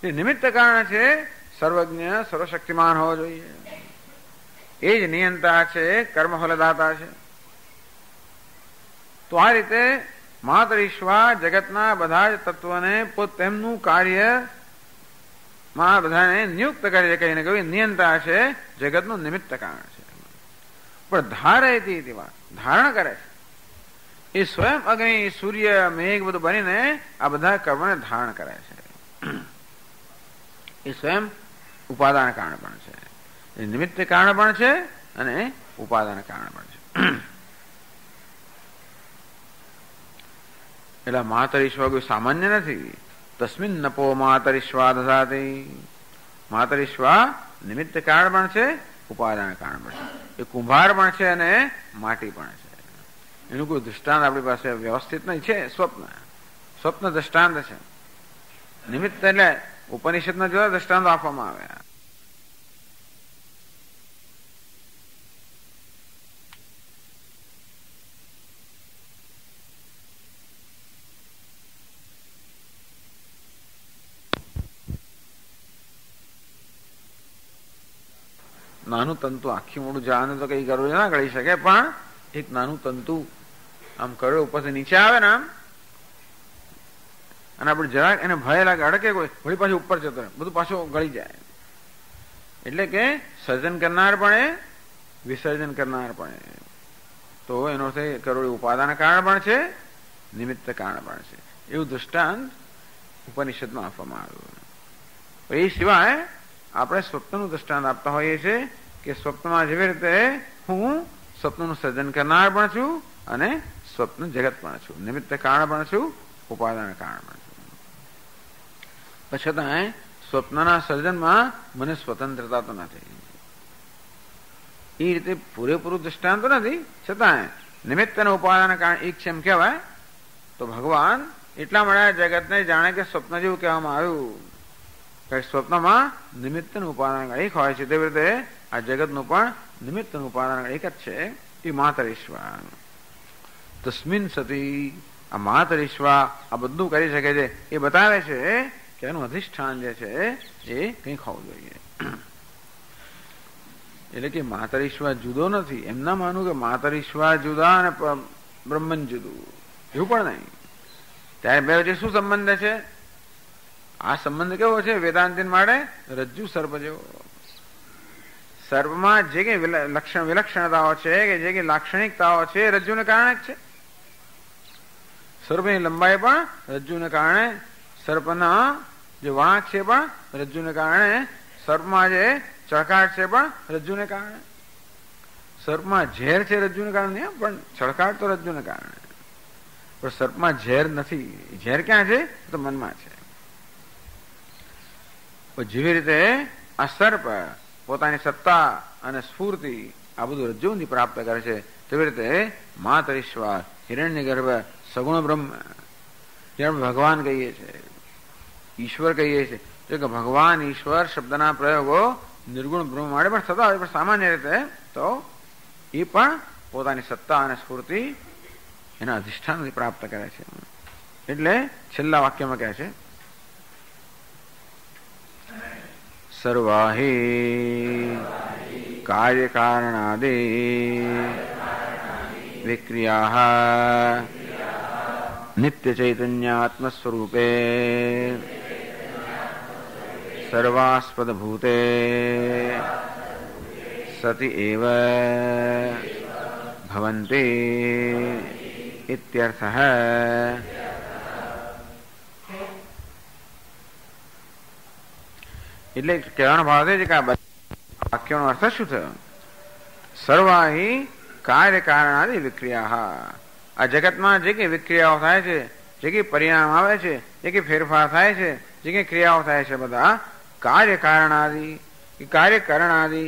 એ નિમિત્ત કારણ છે, સર્વજ્ઞ સર્વશક્તિમાન હોવો જોઈએ. એ જ નિયંતા છે, કર્મફલદાતા છે. તો આ રીતે મહાતરીશ્વા જગતના બધા જ તત્વને તેમનું કાર્ય માં બધાને નિયુક્ત કરે છે. કહીને કહ્યું નિયંતા છે, જગતનું નિમિત્ત કારણ છે. પણ ધારયતી ધારણ કરે છે. એ સ્વયં અગ્નિ, સૂર્ય, મેઘ બધું બનીને આ બધા કર્મને ધારણ કરે છે. એ સ્વયં ઉપાદાન કારણ પણ છે, એ નિમિત્ત કારણ પણ છે અને ઉપાદાન કારણ પણ છે. એટલે માતરીશ્વા કોઈ સામાન્ય નથી. તસ્મિન નપો માતરીશ્વા દધાતી. માતરીશ્વા નિમિત્ત કારણ પણ છે, ઉપાદાન કારણ પણ છે. એ કુંભાર પણ છે અને માટી પણ છે. એનું કોઈ દૃષ્ટાંત આપણી પાસે વ્યવસ્થિત નહીં છે. સ્વપ્ન દૃષ્ટાંત છે. નિમિત્ત એટલે ઉપનિષદના જોવા દૃષ્ટાંતો આપવામાં આવ્યા. નાનું તંતુ આખી મોડું જવાનું તો કઈ કરવું ના કરી શકે, પણ એક નાનું તંતુ આમ કરોડ ઉપરથી નીચે આવે ને આમ, અને આપણે જરાક એને ભય લાગે, અડકે કોઈ, વળી પાછું ઉપર જતો રહે, બધું પાછું ગળી જાય. એટલે કે સર્જન કરનાર પણ એ, વિસર્જન કરનાર પણ એ. તો એનો અર્થ કરોડ ઉપાદાન કારણ પણ છે, નિમિત્ત કારણ પણ છે. એવું દૃષ્ટાંત ઉપનિષદમાં આપવામાં આવ્યું. એ સિવાય આપણે સ્વપ્નનું દૃષ્ટાંત આપતા હોઈએ છીએ કે સ્વપ્નમાં જેવી રીતે હું સ્વપ્નનું સર્જન કરનાર પણ છું અને સ્વપ્ન જગત પણ છું, નિમિત્ત કારણ પણ છું, ઉપાદાન કારણ પણ છું. છતાં સ્વપ્નના સર્જનમાં મને સ્વતંત્રતા તો નથી. એ રીતે પૂરેપૂરું દૃષ્ટાંત તો નથી, છતાં નિમિત્ત અને ઉપાદાન કારણ એક છે એમ કહેવાય. તો ભગવાન એટલા માટે જગતને જાણે કે સ્વપ્ન જેવું કહેવામાં આવ્યું. સ્વપ્નમાં નિમિત્ત નું ઉપાદાન એક હોય છે, તેવી રીતે આ જગતનું પણ નિમિત્ત નું ઉપાદાન એક જ છે. એ માતરીશ્વા. તસ્મિન સતી આ માતરીશ્વા આ બધું કરી શકે છે. એ બતાવે છે કે એનું અધિષ્ઠાન જે છે એ કંઈક હોવું જોઈએ. એટલે કે માતરીશ્વા જુદો નથી. એમ ના માનું કે માતરીશ્વા જુદા અને બ્રહ્મન જુદું, એવું પણ નહીં. ત્યારે બે વચ્ચે શું સંબંધ છે? આ સંબંધ કેવો છે? વેદાંતિન માટે રજ્જુ સર્પ જેવો. સર્પમાં જે કઈ વિલક્ષણતાઓ છે કે જે કઈ લાક્ષણિકતાઓ છે રજ્જુને કારણે જ છે. સર્પની લંબાઈ પણ રજ્જુને કારણે, સર્પના જે વળાંક છે પણ રજ્જુને કારણે, સર્પમાં જે ચળકાટ છે પણ રજ્જુને કારણે. સર્પમાં ઝેર છે રજ્જુને કારણે નહીં, પણ ચળકાટ તો રજ્જુને કારણે. પણ સર્પમાં ઝેર નથી. ઝેર ક્યાં છે? તો મનમાં છે. જેવી રીતે આ સર્પ પોતાની સત્તા અને સ્ફૂર્તિ આ બધું રજ્જુથી પ્રાપ્ત કરે છે, તેવી રીતે માતરીશ્વા, હિરણ્યગર્ભ, સગુણ બ્રહ્મ, જેમ ભગવાન કહીએ છીએ, ઈશ્વર કહીએ છીએ, તો કે ભગવાન ઈશ્વર શબ્દના પ્રયોગો નિર્ગુણ બ્રહ્મ માટે પણ થતા હોય, પણ સામાન્ય રીતે તો એ પણ પોતાની સત્તા અને સ્ફૂર્તિ એના અધિષ્ઠાનથી પ્રાપ્ત કરે છે. એટલે છેલ્લા વાક્યમાં કહે છે સર્વાહી કાર્યકારણાદિ વિક્રિયા નિત્ય ચૈતન્યાત્મસ્વરૂપે સર્વાસ્પદ ભૂતે સતિ એવ ભવન્તિ ઇત્યર્થઃ. એટલે કહેવાનો ભાવ છે કે વાક્યનો અર્થ શું થયો? સર્વાહી કાર્યકારણાદિ વિક્રિયા. આ જગતમાં જે કઈ વિક્રિયાઓ થાય છે, જે કઈ પરિણામ આવે છે, જે કઈ ફેરફાર થાય છે, જે કઈ ક્રિયાઓ થાય છે, બધા કાર્યકારણાદિ, કાર્યકરણાદિ.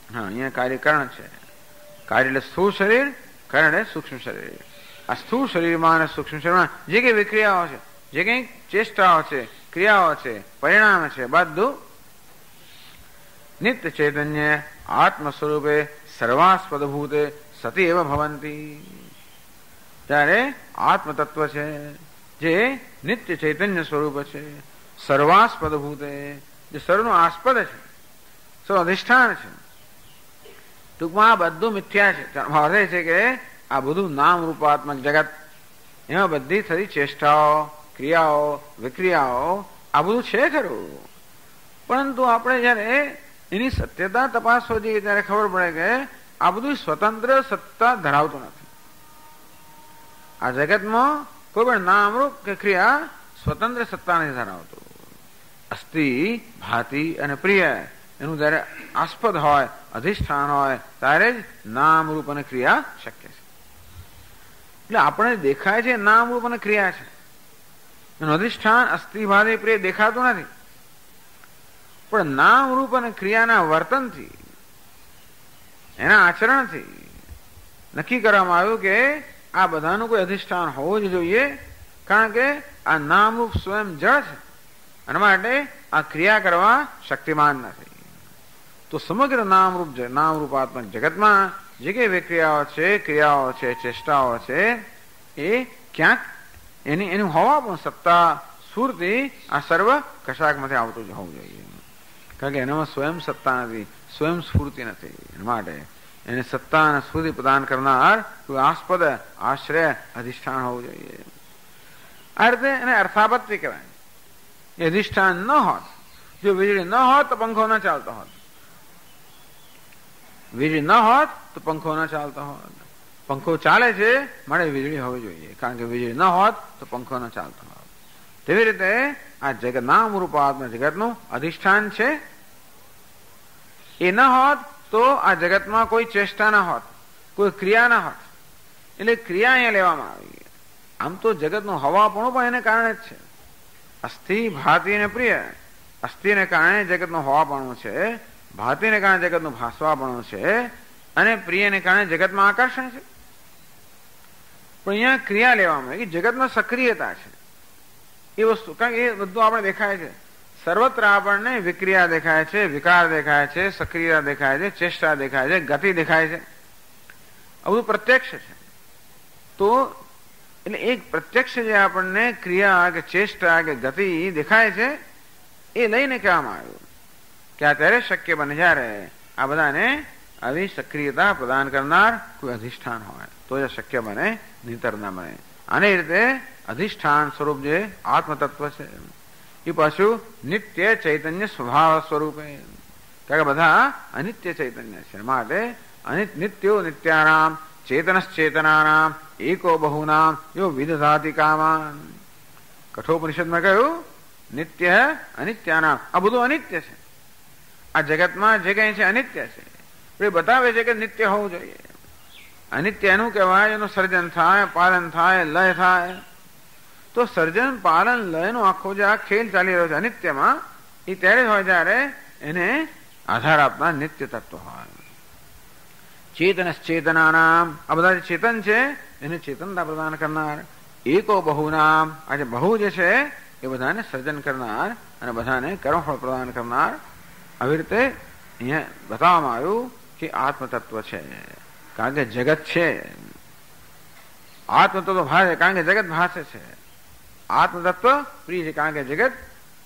હા, અહીંયા કાર્યકરણ છે. કાર્ય એટલે સ્થૂળ શરીર, કરણ એટલે સૂક્ષ્મ શરીર. આ સ્થૂળ શરીરમાં અને સૂક્ષ્મ શરીરમાં જે કઈ વિક્રિયાઓ છે, જે કઈ ચેષ્ટાઓ છે, ક્રિયાઓ છે, પરિણામ છે, બધું નિત્ય ચૈતન્ય આત્મ સ્વરૂપે સર્વાસ્પદ ભૂતે સતી એવ ભવંતી. ત્યારે આત્મ તત્વ છે જે નિત્ય ચૈતન્ય સ્વરૂપ છે, સર્વાસ્પદ ભૂતે, જે સર્વનું આસ્પદ છે, સર્વ અધિષ્ઠાન છે. ટૂંકમાં આ બધું મિથ્યા છે. અર્થ છે કે આ બધું નામ રૂપાત્મક જગત, એમાં બધી થતી ચેષ્ટાઓ, ક્રિયાઓ, વિક્રિયાઓ, આ બધું છે ખરું. પરંતુ આપણે જયારે એની સત્યતા તપાસવા જઈએ ત્યારે ખબર પડે કે આ બધું સ્વતંત્ર સત્તા ધરાવતું નથી. આ જગતમાં કોઈ પણ નામરૂપ કે ક્રિયા સ્વતંત્ર સત્તા નથી ધરાવતું. અસ્થિ, ભાતિ અને પ્રિય એનું જયારે આસ્પદ હોય, અધિષ્ઠાન હોય, ત્યારે જ નામરૂપ અને ક્રિયા શક્ય છે. એટલે આપણે દેખાય છે નામરૂપ અને ક્રિયા છે, એનું અધિષ્ઠાન અસ્થિ, ભાતિ, પ્રિય દેખાતું નથી. પણ નામરૂપ અને ક્રિયાના વર્તનથી, એના આચરણથી નક્કી કરવામાં આવ્યું કે આ બધાનું કોઈ અધિષ્ઠાન હોવું જ જોઈએ. કારણ કે આ નામરૂપ સ્વયં જળ છે, અને માટે આ ક્રિયા કરવા શક્તિમાન નથી. તો સમગ્ર નામરૂપાત્મક જગતમાં જે કઈ વિક્રિયાઓ છે, ક્રિયાઓ છે, ચેષ્ટાઓ છે, એ ક્યાંક એનું હોવા પણ સત્તા, સ્ફૂર્તિ આ સર્વ કશાકમાંથી આવતું જ હોવું જોઈએ. કારણ કે એનામાં સ્વયં સત્તા નથી, સ્વયં સ્ફૂર્તિ નથી. એના માટે એને સત્તા અને સ્ફૂર્તિ પ્રદાન કરનાર કોઈ આસ્પદ, આશ્રય, અધિષ્ઠાન હોવું જોઈએ. આ રીતે એને અર્થાપત્તિ કહેવાય. એ અધિષ્ઠાન ન હોત, જો વીજળી ન હોત તો પંખો ન ચાલતો હોત, વીજળી ન હોત તો પંખો ન ચાલતો હોત. પંખો ચાલે છે માટે વીજળી હોવી જોઈએ, કારણ કે વીજળી ન હોત તો પંખો ન ચાલતો હોત. તેવી રીતે આ જગત નામ રૂપાત્મક જગતનું અધિષ્ઠાન છે. એ ન હોત તો આ જગતમાં કોઈ ચેષ્ટા ન હોત, કોઈ ક્રિયા ન હોત. એટલે ક્રિયા અહીંયા લેવામાં આવી. આમ તો જગતનું હવાપણું પણ એને કારણે જ છે. અસ્થિ, ભાતિ અને પ્રિય. અસ્થિને કારણે જગતનું હવાપણું છે, ભાતિને કારણે જગતનું ભાસવાપણું છે, અને પ્રિયને કારણે જગતમાં આકર્ષણ છે. પણ અહીંયા ક્રિયા લેવામાં આવી કે જગતમાં સક્રિયતા છે એ વસ્તુ. કારણ કે એ બધું આપણે દેખાય છે, સર્વત્ર આપણને વિક્રિયા દેખાય છે, વિકાર દેખાય છે, સક્રિયતા દેખાય છે, ચેષ્ટા દેખાય છે, ગતિ દેખાય છે. આ બધું પ્રત્યક્ષ છે. તો એટલે એક પ્રત્યક્ષ જે આપણને ક્રિયા કે ચેષ્ટા કે ગતિ દેખાય છે, એ લઈને કહેવામાં આવ્યું કે આ ત્યારે શક્ય બને જ્યારે આ બધાને આવી સક્રિયતા પ્રદાન કરનાર કોઈ અધિષ્ઠાન હોય તો એ શક્ય બને, નહીતર ન બને. આની રીતે અધિષ્ઠાન સ્વરૂપ જે આત્મતત્વ છે એ પાછું નિત્ય ચૈતન્ય સ્વભાવ સ્વરૂપે. કારણ કે બધા અનિત્ય ચૈતન્ય છે, માટે નિત્યો નિત્યાનામ ચેતનશ્ચેતનાનામ એકો બહુનામ યો વિદધાતિ કામાન. કઠોપનિષદમાં કહ્યું નિત્ય અનિત્યાનામ. આ બધું અનિત્ય છે. આ જગતમાં જે કઈ છે અનિત્ય છે. એ બતાવે છે કે નિત્ય હોવું જોઈએ. અનિત્ય એનું કહેવાય એનું સર્જન થાય, પાલન થાય, લય થાય. તો સર્જન, પાલન, લયનો આખો જે આ ખેલ ચાલી રહ્યો છે અનિત્યમાં, એ ત્યારે જ હોય જ્યારે એને આધાર આપનાર નિત્ય તત્વ હોય. ચેતનશ્ચેતનાનામ. આ બધા જે ચેતન છે એને ચેતનતા પ્રદાન કરનાર. એકો બહુનામ. આ જે બહુ જે છે એ બધાને સર્જન કરનાર અને બધાને કર્મફળ પ્રદાન કરનાર. આવી રીતે અહીંયા બતાવવામાં આવ્યું કે આત્મતત્વ છે. કારણ કે જગત છે, આત્મતત્વ ભાષે કારણ કે જગત ભાષે છે. આત્મતત્વ પ્રિય છે કારણ કે જગત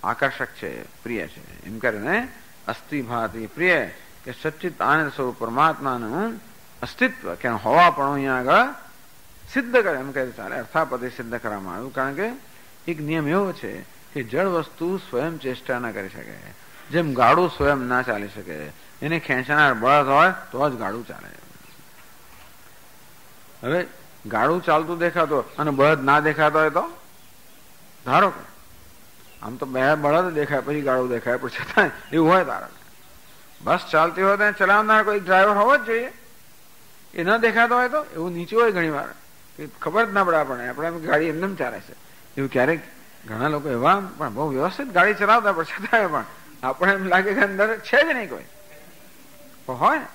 આકર્ષક છે, પ્રિય છે. એમ કરીને અસ્થિ, ભાતિ, પ્રિય કે સચ્ચિત આનંદ સ્વરૂપ પરમાત્માનું અસ્તિત્વ કે હોવાપણું અહીંયા આગળ સિદ્ધ કરે. એમ કહે ચાલે, અર્થાપતિ સિદ્ધ કરવામાં આવ્યું. કારણ કે એક નિયમ એવો છે કે જળ વસ્તુ સ્વયં ચેષ્ટા ના કરી શકે. જેમ ગાડું સ્વયં ના ચાલી શકે, એને ખેંચનાર બળદ હોય તો જ ગાડું ચાલે. હવે ગાડું ચાલતું દેખાતો અને બળદ ના દેખાતો હોય તો ધારો કે આમ તો બે બળદ દેખાય પછી ગાડું દેખાય, પણ છતાં એવું હોય ધારો બસ ચાલતી હોય ત્યાં ચલાવનાર કોઈ ડ્રાઈવર હોવો જ જોઈએ. એ ન દેખાતો હોય તો એવું નીચું હોય ઘણી વાર ખબર જ ના પડે આપણને, આપણે ગાડી એમને ચાલે છે એવું. ક્યારેક ઘણા લોકો એવા પણ બહુ વ્યવસ્થિત ગાડી ચલાવતા પણ છતાં પણ આપણે એમ લાગે કે અંદર છે જ નહીં કોઈ હોય,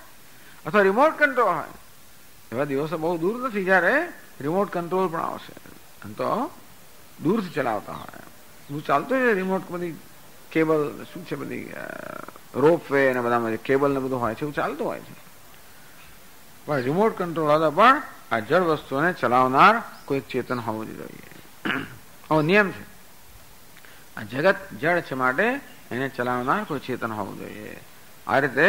અથવા રિમોટ કંટ્રોલ હોય. એવા દિવસો બહુ દૂર નથી જયારે રિમોટ કંટ્રોલ પણ આવશે, આમ તો દૂરથી ચલાવતા હોય. બધું ચાલતું છે રિમોટ, બધી કેબલ શું છે, બધી રોપ વે ને બધામાં કેબલ ને બધું હોય છે, એવું ચાલતું હોય છે. પણ રિમોટ કંટ્રોલ હતા પણ આ જળ વસ્તુઓને ચલાવનાર કોઈ ચેતન હોવું જોઈએ. આવો નિયમ છે. આ જગત જળ છે માટે એને ચલાવનાર કોઈ ચેતન હોવું જોઈએ. આ રીતે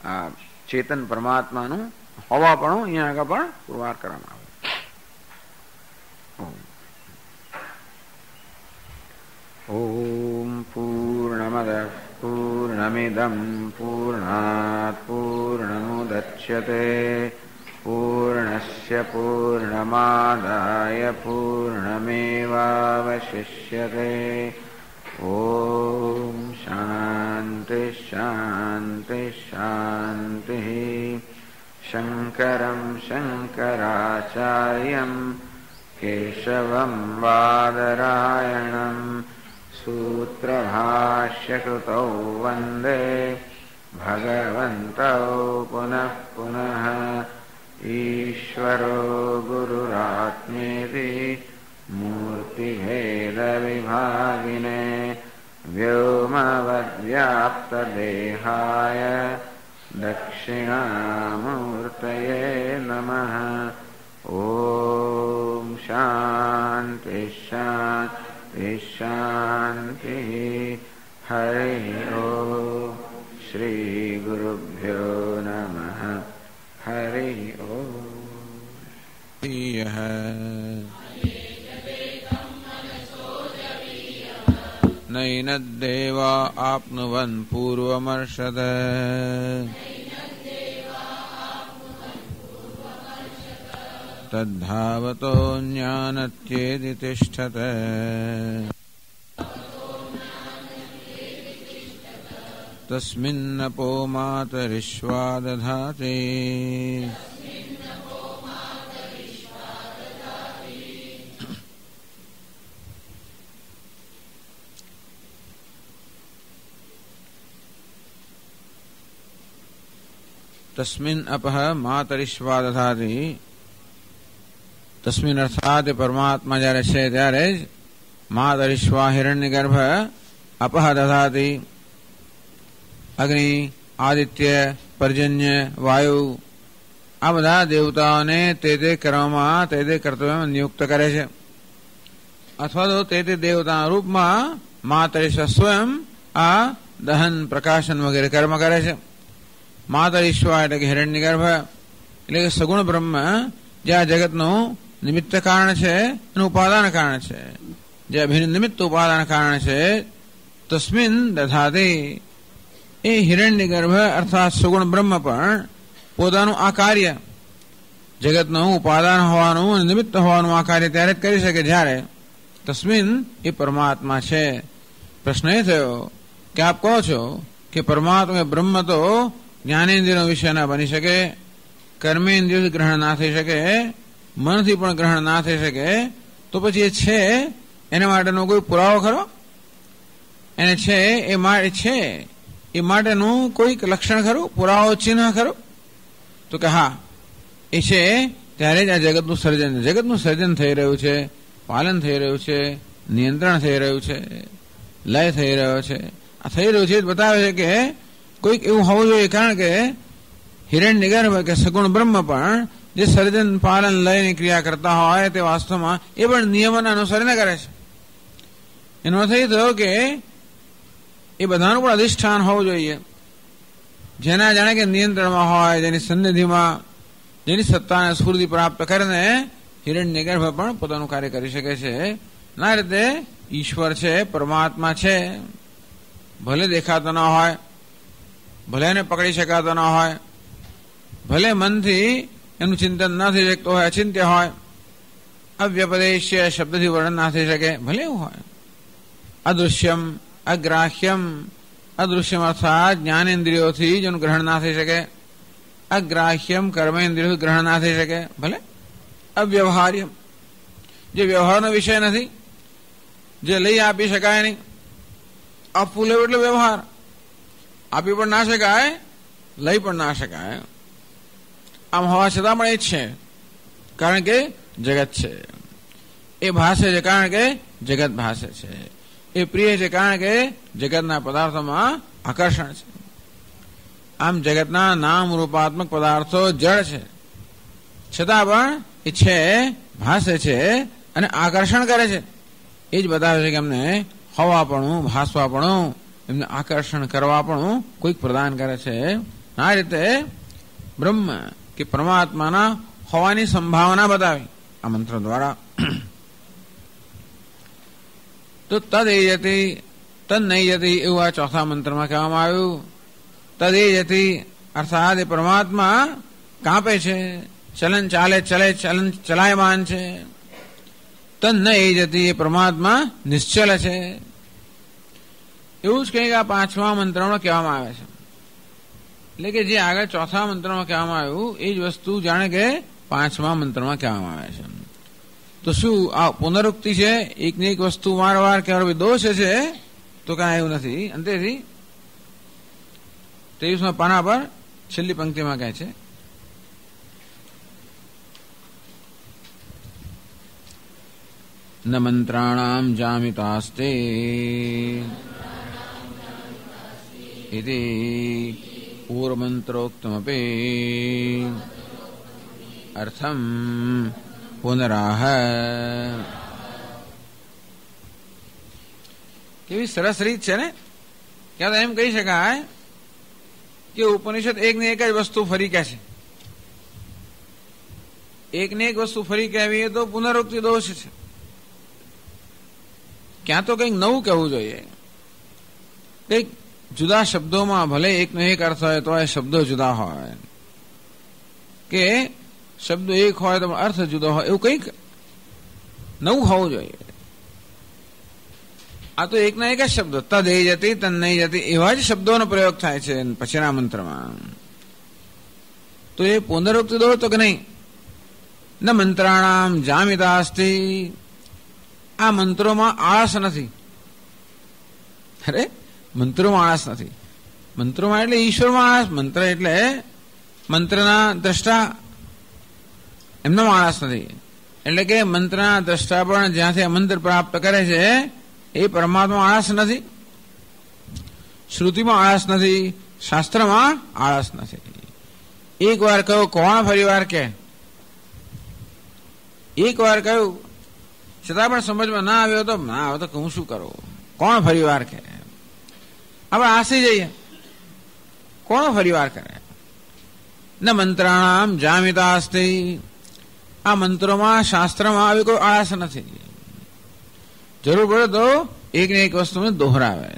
આ ચેતન પરમાત્માનું હોવા પણ અહીંયા આગળ પણ પુરવાર કરવામાં આવે. ઓમ પૂર્ણમદ પૂર્ણમિદં પૂર્ણાત પૂર્ણમુદચ્યતે પૂર્ણસ્ય પૂર્ણમાદાય પૂર્ણમેવાવશિષ્યતે. ઓમ શાંતિ શાંતિ શાંતિ. શંકરં શંકરાચાર્યં કેશવં બાદરાયણં સૂત્રભાષ્યકૃતૌ વંદે ભગવन्तૌ પુનઃ પુનઃ. ઈશ્વરો ગુરુરાત્મેતિ મૂર્તિભેદવિભાગિને વ્યોમવદ્વ્યાપ્તદેહાય દક્ષિણામૂર્તયે નમઃ. ઓમ શાંતિ શાંતિ શાંતિ. હરિ ઓમ. શ્રી ગુરુભ્યો નમઃ. હરિ ઓમ. નૈનદ્દેવા આપ્નુવન પૂર્વમર્ષદ તદ્ધાવતો જ્ઞાનત્યેતિ તિષ્ઠતે. તસ્મિન્નપો માતરિશ્વા દધાતિ તસ્મિન અપઃ માતરિશ્વા દધાતિ. તસ્મિન અર્થાત પરમાત્મા જયારે છે ત્યારે જ માતરિશ્વા હિરણ્યગર્ભ અપઃ દધાતિ. અગ્નિ, આદિત્ય, પર્જન્ય, વાયુ આ બધા દેવતાઓને તે કર્મમાં તે કર્તવ્યમાં નિયુક્ત કરે છે. અથવા તો તે દેવતાના રૂપમાં માતરિશ્વા સ્વયં આ દહન, પ્રકાશન વગેરે કર્મ કરે છે. માતરિશ્વા એટલે કે હિરણ્યગર્ભ એટલે કે સગુણ બ્રહ્મ જે આ જગતનું નિમિત્ત કારણ છે, એનું ઉપાદાન કારણ છે, જે અભિન્ન નિમિત્ત ઉપાદાન કારણ છે. તસ્મિન દધાતિ. એ હિરણ્યગર્ભ અર્થાત સગુણ બ્રહ્મ પણ પોતાનું આ કાર્ય જગતનું ઉપાદાન હોવાનું અને નિમિત્ત હોવાનું આ કાર્ય ત્યારે જ કરી શકે જ્યારે તસ્મિન એ પરમાત્મા છે. પ્રશ્ન એ થયો કે આપ કહો છો કે પરમાત્મા બ્રહ્મ તો જ્ઞાનેન્દ્રિયનો વિષય ના બની શકે, કર્મેન્દ્રિયથી ગ્રહણ ના થઈ શકે, મનથી પણ ગ્રહણ ના થઈ શકે, તો પછી એ છે એના માટેનો કોઈ પુરાવો ખરો? એને છે એ માટેનું કોઈક લક્ષણ ખરું, પુરાવો, ચિહ્ન ખરું? તો કે હા, એ છે ત્યારે જ આ જગતનું સર્જન થઈ રહ્યું છે, પાલન થઈ રહ્યું છે, નિયંત્રણ થઈ રહ્યું છે, લય થઈ રહ્યો છે. આ થઈ રહ્યું છે બતાવે છે કે કોઈક એવું હોવું જોઈએ. કારણ કે હિરણ્યગર્ભ કે સગુણ બ્રહ્મ પણ જે સર્જન, પાલન, લયની ક્રિયા કરતા હોય તે વાસ્તવમાં એ પણ નિયમોને અનુસરીને કરે છે. એનો અર્થ એ થયો કે એ બધાનું પણ અધિષ્ઠાન હોવું જોઈએ. જેના જાણે કે નિયંત્રણમાં હોય, જેની સન્નિધિમાં, જેની સત્તાને સ્ફૂર્તિ પ્રાપ્ત કરીને હિરણ્યગર્ભ પણ પોતાનું કાર્ય કરી શકે છે. ના રીતે ઈશ્વર છે, પરમાત્મા છે, ભલે દેખાતો ન હોય, ભલે એને પકડી શકાતો ન હોય, ભલે મનથી એનું ચિંતન ન થઈ શકતું હોય, અચિંત્ય હોય, અવ્યપદેશ્ય શબ્દથી વર્ણન ના થઈ શકે, ભલે એવું હોય, અદૃશ્યમ, અગ્રાહ્યમ, અદૃશ્યમ અર્થાત જ્ઞાનેન્દ્રિયોથી જેનું ગ્રહણ ના થઈ શકે, અગ્રાહ્યમ કર્મેન્દ્રિયોથી ગ્રહણ ના થઈ શકે, ભલે અવ્યવહાર્યમ જે વ્યવહારનો વિષય નથી, જે લઈ આપી શકાય નહીં. આપવું લેવું એટલે વ્યવહાર, આપી પણ ના શકાય, લઈ પણ ના શકાય. આમ હોવા છતાં પણ એ જ છે, કારણ કે જગત છે. એ ભાષે છે કારણ કે જગત ભાષે છે. એ પ્રિય છે કારણ કે જગતના પદાર્થોમાં આકર્ષણ છે. આમ જગતના નામ રૂપાત્મક પદાર્થો જળ છે, છતાં પણ એ છે, ભાષે છે અને આકર્ષણ કરે છે. એ જ બતાવે છે કે એમને હવાપણું, ભાસવાપણું, એમને આકર્ષણ કરવાપણું કોઈક પ્રદાન કરે છે. આ રીતે બ્રહ્મ કે પરમાત્માના હોવાની સંભાવના બતાવી આ મંત્ર દ્વારા. તો તદ એ જતી તદ નહીં જતી એવું આ ચોથા મંત્રમાં કહેવામાં આવ્યું. તદ એ જતી અર્થાત એ પરમાત્મા કાંપે છે, ચલન ચાલે, ચલન ચલાયમાન છે. તદ ન એ જતી એ પરમાત્મા નિશ્ચલ છે. એવું જ કંઈક આ પાંચમા મંત્રમાં કહેવામાં આવે છે. એટલે કે જે આગળ ચોથા મંત્રમાં કહેવામાં આવ્યું એ જ વસ્તુ જાણે કે પાંચમા મંત્રમાં કહેવામાં આવે છે. તો શું આ પુનરુક્તિ છે, એકની એક વસ્તુ વારંવાર કહેવાનો દોષ છે? તો કાંઈ એવું નથી. અંતેથી 23મા પાના પર છેલ્લી પંક્તિમાં કહે છે, ન મંત્રાણામ જામિતાસ્તે ઇતિ પૂર્વમંત્રોક્તમપી અર્થમ પુનરાહ. કેવી સરસ રીત છે ને. ક્યાં તો એમ કહી શકાય કે ઉપનિષદ એકને એક જ વસ્તુ ફરી કહે છે. એકને એક વસ્તુ ફરી કહેવી તો પુનરુક્તિ દોષ છે. ક્યાં તો કંઈક નવું કહેવું જોઈએ. કંઈક જુદા શબ્દોમાં ભલે એકનો એક અર્થ હોય તો એ શબ્દો જુદા હોય, કે શબ્દો એક હોય તો અર્થ જુદો હોય, એવું કંઈક નવું હોવું જોઈએ. આ તો એકના એક જ શબ્દો, તદ એ જતી, તદ નહીં જતી, એવા જ શબ્દોનો પ્રયોગ થાય છે પછીના મંત્રમાં. તો એ પુનરુક્તિ દો તો કે નહીં. ન મંત્રાણામ જામિતાસ્તિ, આ મંત્રોમાં આળસ નથી. અરે મંત્રોમાં આળસ નથી. મંત્રોમાં એટલે ઈશ્વરમાં આળસ. મંત્ર એટલે મંત્રના દ્રષ્ટા, એમનો આળસ નથી. એટલે કે મંત્રના દ્રષ્ટા પણ જ્યાંથી મંત્ર પ્રાપ્ત કરે છે એ પરમાત્મા આળસ નથી. શ્રુતિમાં આળસ નથી, શાસ્ત્રમાં આળસ નથી. એક વાર કહ્યું, કોણ ફરી વાર કે? એક વાર કહ્યું છતાં પણ સમજમાં ના આવ્યો તો ના આવે તો હું શું કરું? કોણ ફરી વાર કે? આપણે આસી જઈએ, કોણ ફરી વાર કરે? ન મંત્રાણામ જામિતાસ્તિ, આ મંત્રોમાં શાસ્ત્રમાં આવી કોઈ આળસ નથી. જરૂર પડે તો એકને એક વસ્તુને દોહરાવે,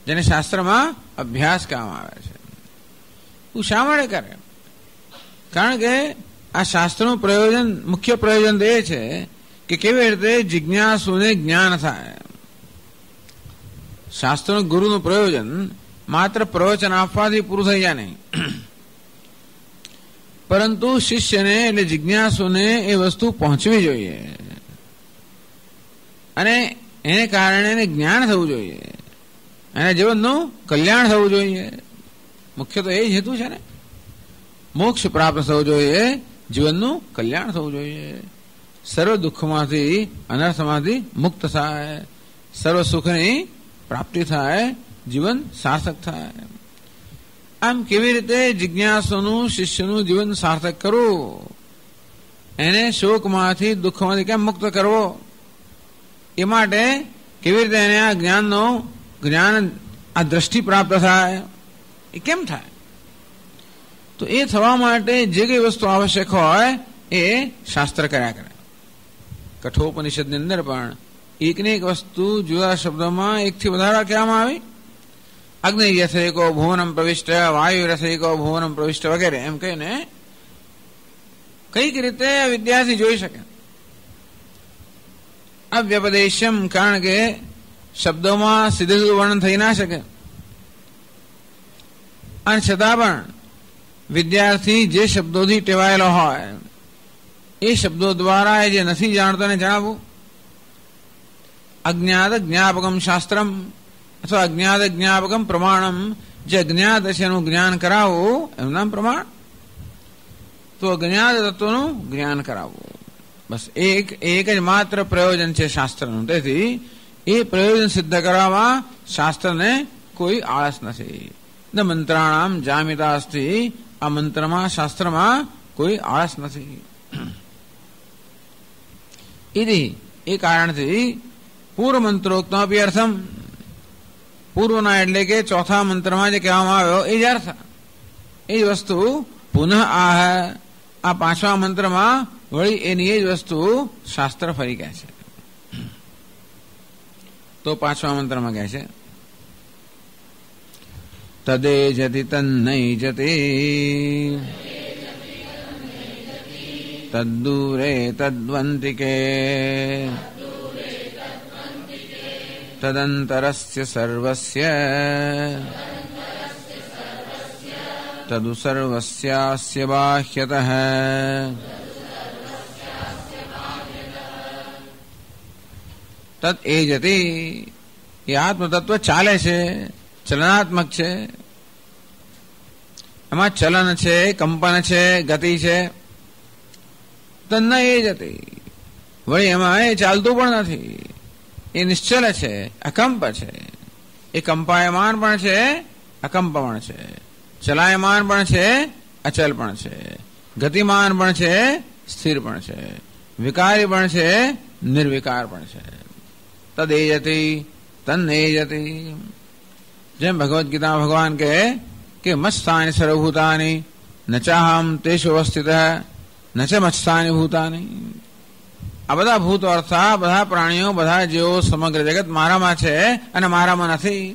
જેને શાસ્ત્રમાં અભ્યાસ કહેવામાં આવે છે. તું શા માટે કરે? કારણ કે આ શાસ્ત્રનું પ્રયોજન, મુખ્ય પ્રયોજન તો એ છે કે કેવી રીતે જિજ્ઞાસુને જ્ઞાન થાય. શાસ્ત્રનું ગુરુનું પ્રયોજન માત્ર પ્રવચન આપવાથી પૂરું થઈ જાય નહીં, પરંતુ શિષ્યને એટલે જિજ્ઞાસુને એ વસ્તુ પહોંચવી જોઈએ અને એને કારણે એને જ્ઞાન થવું જોઈએ, એના જીવનનું કલ્યાણ થવું જોઈએ. મુખ્ય તો એ જ હેતુ છે ને. મોક્ષ પ્રાપ્ત થવું જોઈએ, જીવનનું કલ્યાણ થવું જોઈએ, સર્વ દુઃખમાંથી, અનર્થમાંથી મુક્ત થાય, સર્વ સુખની પ્રાપ્તિ થાય, જીવન સાર્થક થાય. આમ કેવી રીતે જિજ્ઞાસુનું, શિષ્યનું જીવન સાર્થક કરવું, એને શોકમાંથી, દુઃખમાંથી કેમ મુક્ત કરવો, એ માટે કેવી રીતે એને આ જ્ઞાન આ દ્રષ્ટિ પ્રાપ્ત થાય, એ કેમ થાય? તો એ થવા માટે જે કઈ વસ્તુ આવશ્યક હોય એ શાસ્ત્ર કર્યા કરે. કઠોપનિષદની અંદર પણ એકને એક વસ્તુ જુદા શબ્દોમાં એકથી વધારે કહેવામાં આવી. અગ્નિ રસૈકો ભુવનમ પ્રવિષ્ટ, વાયુ રસૈકો ભુવનમ પ્રવિષ્ટ વગેરે એમ કહીને કઈક રીતે વિદ્યાર્થી જોઈ શકે. અવ્યપદેશ્યમ, કારણ કે શબ્દોમાં સીધું વર્ણન થઈ ના શકે. અને છતાં પણ વિદ્યાર્થી જે શબ્દોથી ટેવાયેલો હોય એ શબ્દો દ્વારા જે નથી જાણતો એને જણાવવું. અજ્ઞાત જ્ઞાપકમ શાસ્ત્રમ અથવા અજ્ઞાત જ્ઞાપકમ પ્રમાણમ, જે અજ્ઞાત છે એનું જ્ઞાન કરાવવું એનું નામ પ્રમાણ. તો અજ્ઞાત તત્વનું જ્ઞાન કરાવવું, બસ એક જ માત્ર પ્રયોજન છે શાસ્ત્રનું. તેથી એ પ્રયોજન સિદ્ધ કરવામાં શાસ્ત્રને કોઈ આળસ નથી. ન મંત્રાણામ જામિતા અસ્તિ, આ મંત્રમાં શાસ્ત્રમાં કોઈ આળસ નથી. એ કારણથી પૂર્વ મંત્રોક્તમપી અર્થમ, પૂર્વના એટલે કે ચોથા મંત્રમાં જે કહેવામાં આવ્યો એ જ અર્થ, એ જ વસ્તુ પુનઃ આ પાંચમા મંત્રમાં વળી એની એ જ વસ્તુ શાસ્ત્ર ફરી કહે છે. તો પાંચમા મંત્રમાં કહે છે તદે જતિ તન્નૈ જતિ તદ્દૂરે તદ્વંતિકે તદંતરસ્ય સર્વસ્ય તદુ સર્વસ્યાસ્ય બાહ્યતઃ. તદ એ જતિ, એ આત્મતત્વ ચાલે છે, ચલનાત્મક છે. એમાં ચલન છે, કંપન છે, ગતિ છે. તન્ન એ જતિ, વળી એમાં એ ચાલતું પણ નથી, એ નિશ્ચલ છે, અકંપ છે. એ કંપાયમાન પણ છે, અકંપ પણ છે, ચલાયમાન પણ છે, અચલ પણ છે, ગતિમાન પણ છે, સ્થિર પણ છે, વિકારી પણ છે, નિર્વિકાર પણ છે. તદ એ જતિ તન્ન એ જતિ. જેમ ભગવદ્ ગીતા ભગવાન કહે કે મત્સ્થાની સર્વભૂતાની ન ચાહમ તેષુ અવસ્થિત ન ચ મત્સ્થાની ભૂતાની. આ બધા ભૂતો અર્થાત બધા પ્રાણીઓ, બધા જીવો, સમગ્ર જગત મારામાં છે અને મારામાં નથી.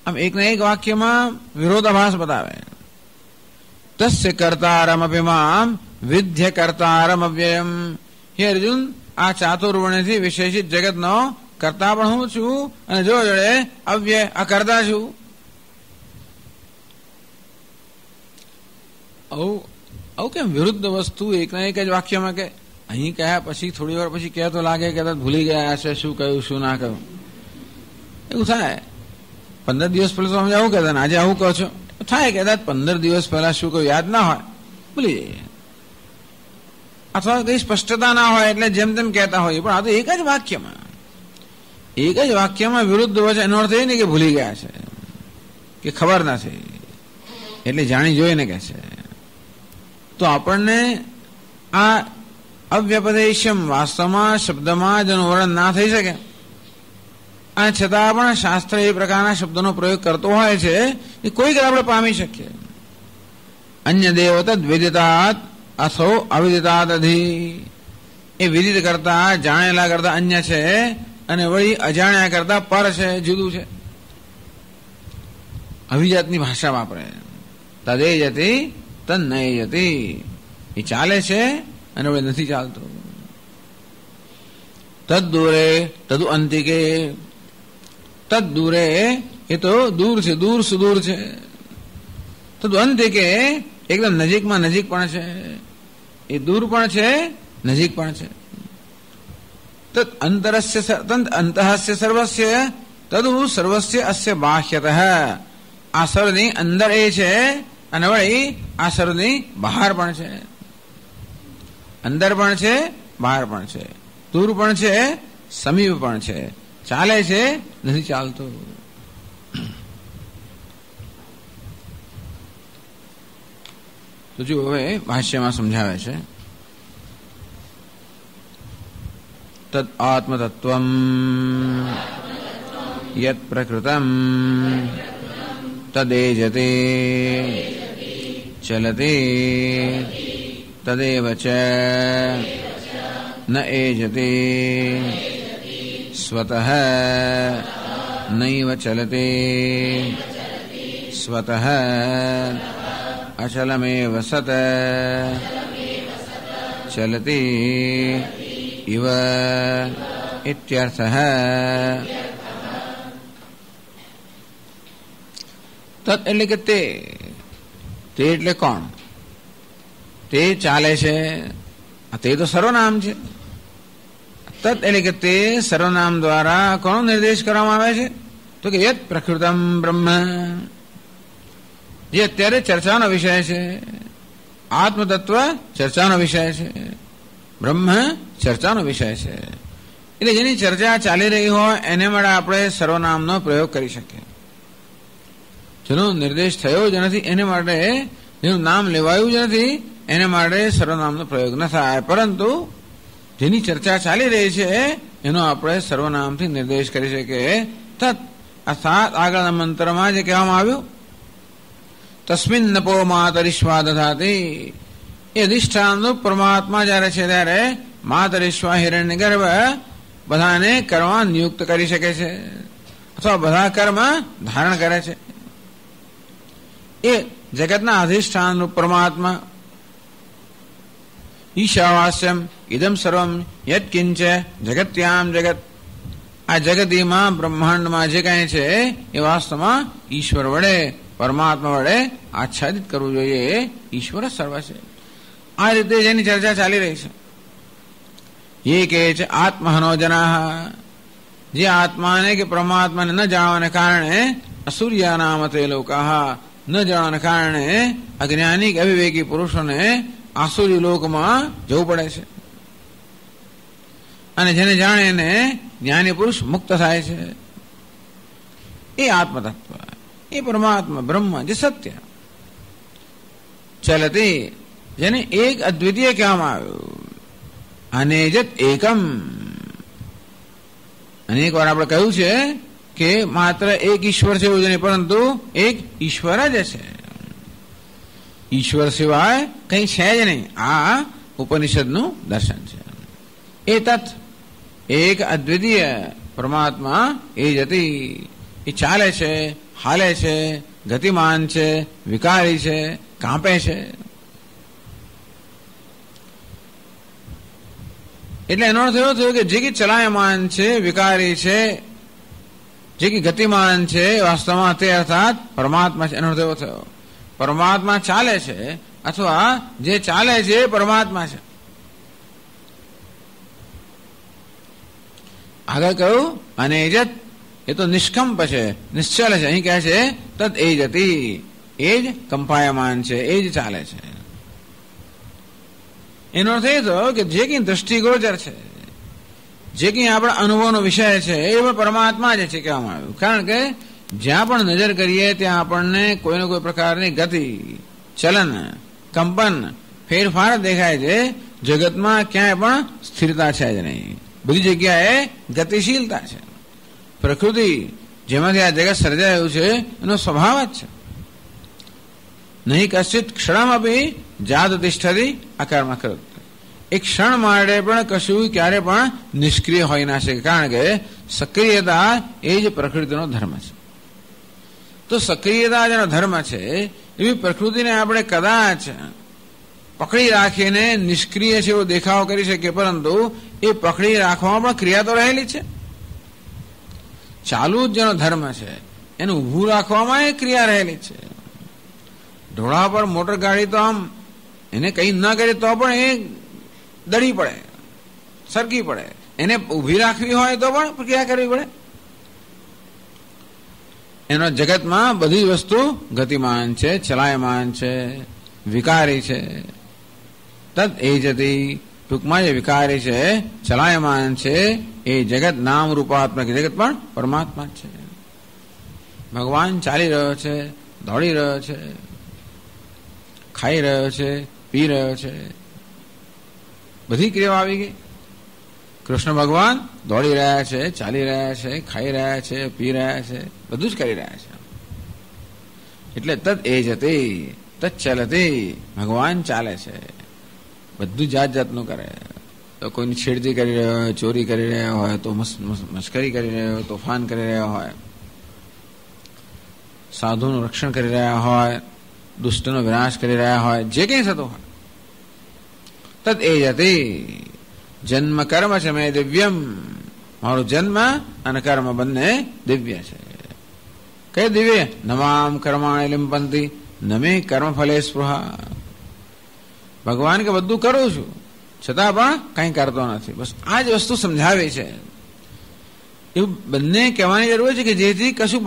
આમ એકના એક વાક્યમાં વિરોધાભાસ બતાવે. તસ્ય કર્તારમપિ મામ વિદ્ય કર્તારમ અવ્યયમ. હે અર્જુન, આ ચાતુર્વર્ણથી વિશેષિત જગતનો કરતા પણ હું છું અને જો જોડે અવ્યય અકર્તા છું. આવું કેમ વિરુદ્ધ વસ્તુ એકના એક જ વાક્યમાં કે અહીં કહ્યા પછી થોડી વાર પછી કહે તો લાગે કે ભૂલી ગયા છે શું કહ્યું શું ના કહ્યું. એવું થાય. 15 દિવસ પહેલા તો અમે આવું કહેતા ને આજે આવું કહો છો. થાય કદાચ 15 દિવસ પહેલા શું કહ્યું યાદ ના હોય, ભૂલી જઈએ, અથવા કઈ સ્પષ્ટતા ના હોય એટલે જેમ તેમ કહેતા હોય. પણ આ તો એક જ વાક્યમાં વિરુદ્ધ વચન, એનો અર્થ એ નહીં કે ભૂલી ગયા છે કે ખબર નથી એટલે જાણી જોઈને કહે છે. તો આપણને આ અવ્યપદેશમ વાસ્તવમાં શબ્દમાં જેનું વર્ણન ના થઈ શકે અને છતાં પણ શાસ્ત્ર એ પ્રકારના શબ્દોનો પ્રયોગ કરતો હોય છે એ કોઈક આપણે પામી શકીએ. અન્ય દેવ તદ વિદિતાત અથો અવિદિતાત અધિ. એ વિદિત કરતા, જાણેલા કરતા અન્ય છે અને વળી અજાણ્યા કરતા પર છે, જુદું છે. અભિજાતની ભાષા વાપરે. તદે જતી તન્ન એ જતી. એ ચાલે છે અને વળી નથી ચાલતું. તદ દૂરે તદુ અંતિકે. તદ દૂરે એ તો દૂર છે, દૂર સુદૂર છે. તદુ અંતિકે એકદમ નજીકમાં નજીક પણ છે. એ દૂર પણ છે, નજીક પણ છે. તદ અંતઃસ્ય સર્વસ્ય તદુ સર્વસ્ય અસ્ય બાહ્યતઃ. આ સર્વની અંદર એ છે અને વળી આ સર્વની બહાર પણ છે. અંદર પણ છે, બહાર પણ છે, દૂર પણ છે, સમીપ પણ છે, ચાલે છે, નથી ચાલતું. તો જો હવે ભાષ્યમાં સમજાવે છે તદ આત્મતત્વમ યત પ્રકૃતમ તદેજતે ચલતે તદેવ ચ ન એજતે સ્વતઃ નૈવ ચલતે સ્વતઃ અચલમેવ સત ચલતે ઇવ ઇત્યર્થઃ. તત એટલે કે તે એટલે કોણ? તે ચાલે છે, તે તો સર્વનામ છે. તત એટલે કે તે સર્વનામ દ્વારા કોનો નિર્દેશ કરવામાં આવે છે? તો કે યત પ્રકૃતમ બ્રહ્મ, જે અત્યારે ચર્ચાનો વિષય છે. આત્મતત્વ ચર્ચાનો વિષય છે, બ્રહ્મ ચર્ચાનો વિષય છે. એટલે જેની ચર્ચા ચાલી રહી હોય એને માટે આપણે સર્વનામનો પ્રયોગ કરી શકીએ. જેનો નિર્દેશ થયો જ નથી એને માટે, જેનું નામ લેવાયું જ નથી એને માટે સર્વનામનો પ્રયોગ ન થાય. પરંતુ જેની ચર્ચા ચાલી રહી છે એનો આપણે સર્વનામથી નિર્દેશ કરી શકીએ. તત આ 7 આગળના મંત્રમાં જે કહેવામાં આવ્યું, તસ્મિન નપો માતરિશ્વા દધાતી, એ અધિષ્ઠાનનું પરમાત્મા જ્યારે છે ત્યારે માતરિશ્વા હિરણ્ય ગર્ભ બધાને કર્મ નિયુક્ત કરી શકે છે અથવા બધા કર્મ ધારણ કરે છે. એ જગતના અધિષ્ઠાનનું પરમાત્મા. ઈશાવાસ્યમ ઇદમ સર્વમ યત્કિંચ જગત્યામ જગત, આ જગતીમાં બ્રહ્માંડમાં જે કાંઈ છે એ વાસ્તવમાં ઈશ્વર વડે, પરમાત્મા વડે આચ્છાદિત કરવું જોઈએ. ઈશ્વર સર્વ છે. આ રીતે જેની ચર્ચા ચાલી રહી છે. એ કે છે આત્મહનો જનાહ, જે આત્માને કે પરમાત્માને ન જાણવાને કારણે અસૂર્યાનામ તે લોકાહ, ન જાણવાને કારણે અજ્ઞાનિક અવિવેકી પુરુષોને આસુરી લોકમાં જવું પડે છે. અને જેને જાણે એને જ્ઞાની પુરુષ મુક્ત થાય છે. એ આત્મતત્વ, એ પરમાત્મા બ્રહ્મ જે સત્ય ચલતી, જેને એક અદ્વિતીય કહેવામાં આવ્યું. અનેજત એકમ, અનેક વાર આપણે કહ્યું છે કે માત્ર એક ઈશ્વર છે એવું જ નહીં, પરંતુ એક ઈશ્વર જ છે. ઈશ્વર સિવાય કંઈ છે જ નહીં. આ ઉપનિષદનું દર્શન છે. એ તત એક અદ્વિતીય પરમાત્મા એ જતી, એ ચાલે છે, હાલે છે, ગતિમાન છે, વિકારી છે, કાંપે છે. એટલે એનો અર્થ એવો થયો કે જે કે ચલાયમાન છે, વિકારી છે, જે કે ગતિમાન છે, વાસ્તવમાં તે અર્થાત પરમાત્મા છે. એનો અર્થ એવો થયો પરમાત્મા ચાલે છે અથવા જે ચાલે છે એ પરમાત્મા છે. આગળ કહ્યું અનેજત, એ તો નિષ્કંપ છે, નિશ્ચલ છે. અહીં કહે છે તદ એ જતી, એ જ કંપાયમાન છે, એ જ ચાલે છે. એનો અર્થ એ થયો કે જે કંઈ દ્રષ્ટિગોચર છે, જે કંઈ આપણા અનુભવનો વિષય છે એ પણ પરમાત્મા જ છે કહેવામાં આવ્યું. કારણ કે જ્યાં પણ નજર કરીએ ત્યાં આપણને કોઈને કોઈ પ્રકારની ગતિ, ચલન, કંપન, ફેરફાર દેખાય છે. જગતમાં ક્યાંય પણ સ્થિરતા છે જ નહીં. બધી જગ્યાએ ગતિશીલતા છે. પ્રકૃતિ જેમાંથી આ જગત સર્જાયું છે એનો સ્વભાવ જ છે. નહીં કશ્ચિત ક્ષણમપી જાત તિષ્ઠતી અકર્મ કૃત, એક ક્ષણ માટે પણ કશું ક્યારે પણ નિષ્ક્રિય હોઈ ના શકે. કારણ કે સક્રિયતા એ જ પ્રકૃતિનો ધર્મ છે. તો સક્રિયતા જેનો ધર્મ છે એવી પ્રકૃતિને આપણે કદાચ પકડી રાખીને નિષ્ક્રિય છે એવો દેખાવ કરી શકીએ, પરંતુ એ પકડી રાખવામાં પણ ક્રિયા તો રહેલી છે. ચાલુ જ જેનો ધર્મ છે એને ઊભું રાખવામાં એ ક્રિયા રહેલી છે. ઢોળા પર મોટર ગાડી તો આમ એને કંઈ ન કરે તો પણ એ દડી પડે, સરકી પડે. એને ઊભી રાખવી હોય તો પણ ક્રિયા કરવી પડે. એનો જગતમાં બધી વસ્તુ ગતિમાન છે, ચલાયમાન છે, વિકારી છે. તદ એ જતી, ટૂંકમાં જે વિકારી છે, ચલાયમાન છે, એ જગત નામ રૂપાત્મક જગત પણ પરમાત્મા છે. ભગવાન ચાલી રહ્યો છે, દોડી રહ્યો છે, ખાઈ રહ્યો છે, પી રહ્યો છે, બધી ક્રિયાઓ આવી ગઈ. કૃષ્ણ ભગવાન દોડી રહ્યા છે, ચાલી રહ્યા છે, ખાઈ રહ્યા છે, પી રહ્યા છે, બધું જ કરી રહ્યા છે. એટલે તદ એ જતી, તદ ચલતી, ભગવાન ચાલે છે, બધું જાત જાતનું કરે. તો કોઈની છેડતી કરી રહ્યો હોય, ચોરી કરી રહ્યો હોય, તો મશ્કરી કરી રહ્યો હોય, તોફાન કરી રહ્યો હોય, સાધુનું રક્ષણ કરી રહ્યા હોય, દુષ્ટનો વિનાશ કરી રહ્યા હોય, જે કંઈ થતું હોય. તદ એ જતી, જન્મ કર્મ છે મેં દિવ્યમ, મારો જન્મ અને કર્મ બંને દિવ્ય છે. કઈ દિવ્ય નમામ કર્માણી લિંપંતી નમે કર્મ ફલે સ્પૃહા. ભગવાન કે બધું કરું છું છતાં પણ કંઈ કરતો નથી. બસ આ જ વસ્તુ સમજાવે છે. એવું બંને કહેવાની જરૂર છે કે જેથી કશું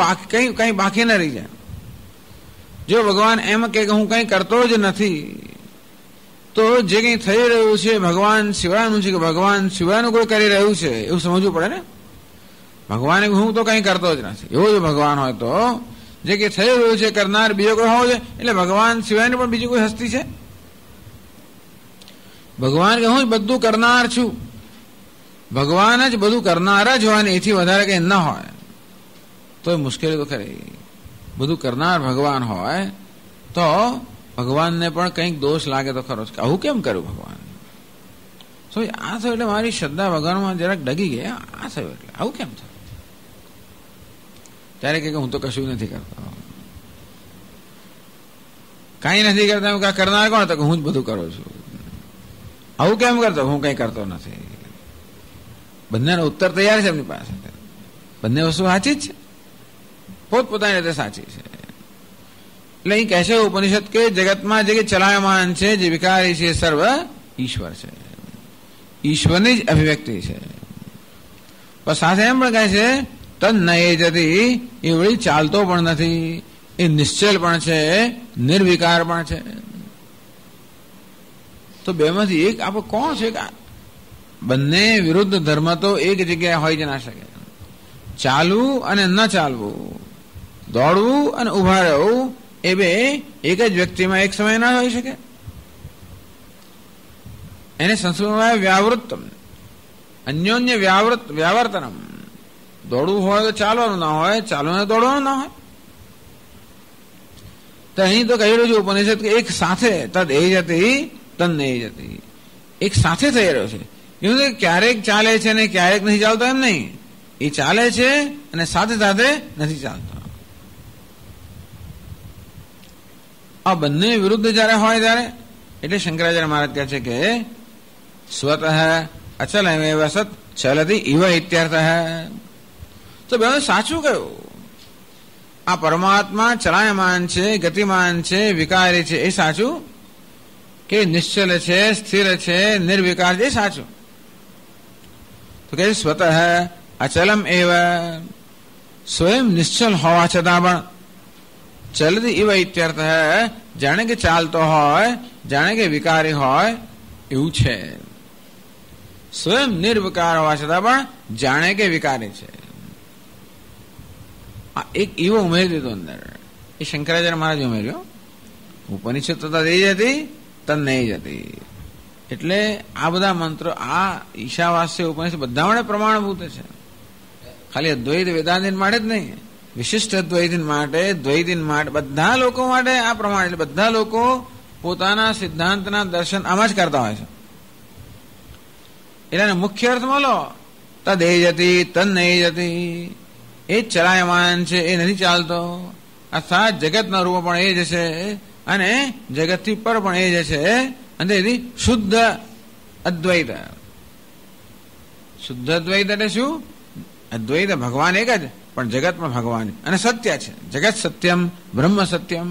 કંઈ બાકી ન રહી જાય. જો ભગવાન એમ કે હું કંઈ કરતો જ નથી તો જે કંઈ થઈ રહ્યું છે ભગવાન સિવાયનું છે કે ભગવાન સિવાયનું કોઈ કરી રહ્યું છે એવું સમજવું પડે ને. ભગવાને હું તો કંઈ કરતો જ નથી એવો જો ભગવાન હોય તો જે કંઈ થઈ રહ્યું છે કરનાર બીજો કોઈ હોવો છે. એટલે ભગવાન સિવાયનું પણ બીજી કોઈ હસ્તી છે? ભગવાન કે હું બધું કરનાર છું. ભગવાન જ બધું કરનાર જ હોય ને એથી વધારે કંઈ ન હોય તો મુશ્કેલી તો ખરી. બધું કરનાર ભગવાન હોય તો ભગવાનને પણ કંઈક દોષ લાગે તો ખરો કે આવું કેમ કર્યું ભગવાન. તો આ થયું એટલે મારી શ્રદ્ધા ભગવાનમાં જરાક ડગી ગયા. આ થયું એટલે આવું કેમ થયું. ત્યારે કે હું તો કશું નથી કરતો, કાંઈ નથી કરતા. કરનાર કોણ તો હું જ બધું કરું છું. આવું કેમ કરતો? હું કંઈ કરતો નથી. બંનેનો ઉત્તર તૈયાર છે એમની પાસે. બંને વસ્તુ સાચી જ છે, પોતપોતાની રીતે સાચી છે. એટલે અહીં કહે છે ઉપનિષદ કે જગતમાં જે ચલાયમાન છે, જે વિકારી છે, સર્વ ઈશ્વર છે. ઈશ્વરની જ અભિવ્યક્તિ છે. પણ સાથે એમ પણ કહે છે તન ન એ જતી એ વળી ચાલતો પણ નથી, એ નિશ્ચલ પણ છે, નિર્વિકાર પણ છે. તો બેમાંથી એક આપણે કોણ છે? બંને વિરુદ્ધ ધર્મ તો એક જગ્યાએ હોય જ ના શકે. ચાલવું અને ન ચાલવું, દોડવું અને ઉભા રહેવું એ બે એક જ વ્યક્તિમાં એક સમય ના હોઈ શકે. એને સંસ્કૃતમાં વ્યાવૃત્તમ, અન્યોન્ય વ્યાવર્તનમ. દોડવું હોય તો ચાલવાનું ના હોય, ચાલવાનું દોડવાનું ના હોય. તો અહીં તો કહી રહ્યું છે ઉપનિષદ કે એક સાથે તદ એ જતી તન એ જતી, એક સાથે થઈ રહ્યો છે. એવું કે ક્યારેક ચાલે છે ને ક્યારેક નથી ચાલતો એમ નહીં. એ ચાલે છે અને સાથે સાથે નથી ચાલતો. આ બંને વિરુદ્ધ જયારે હોય ત્યારે એટલે શંકરાચાર્ય મહારાજ કહે છે કે સ્વતઃ અચલ એવ સત ચલતી ઇવ ઇત્યર્થ. તો બે સાચું કયું? આ પરમાત્મા ચલાયમાન છે, ગતિમાન છે, વિકારી છે એ સાચું, કે નિશ્ચલ છે, સ્થિર છે, નિર્વિકાર છે એ સાચું? તો કે સ્વતઃ અચલમ એવ, સ્વયં નિશ્ચલ હોવા છતાં પણ ચલતી ઇવ ઇત્યર્થ, જાણે કે ચાલતો હોય, જાણે કે વિકારી હોય એવું છે. સ્વયં નિર્વિકાર હોવા છતાં પણ જાણે કે વિકારી છે. આ એક એવો ઉમેરી દીધો અંદર. એ શંકરાચાર્ય મહારાજ ઉમેર્યો. ઉપનિષદ તો એ જતી તન નહીં જતી. એટલે આ બધા મંત્રો આ ઈશાવાસ્ય ઉપનિષદ બધા માટે પ્રમાણભૂત છે. ખાલી અદ્વૈત વેદાંતિન માટે જ નહીં, વિશિષ્ટ અદ્વૈતિન માટે, દ્વૈતિન માટે, બધા લોકો માટે આ પ્રમાણ. એટલે બધા લોકો પોતાના સિદ્ધાંતના દર્શન આમાં જ કરતા હોય છે. એટલે મુખ્ય અર્થમાં લો તદ એ જતી તન નહીં જતી, એ જ ચલાયમાન છે, એ નથી ચાલતો. અર્થાત જગતના રૂપ પણ એ જ છે અને જગતથી પર પણ એ જ છે. અને તેથી શુદ્ધ અદ્વૈત. શુદ્ધ અદ્વૈત એટલે શું? અદ્વૈત ભગવાન એક જ, પણ જગતમાં ભગવાન અને સત્ય છે. જગત સત્યમ બ્રહ્મ સત્યમ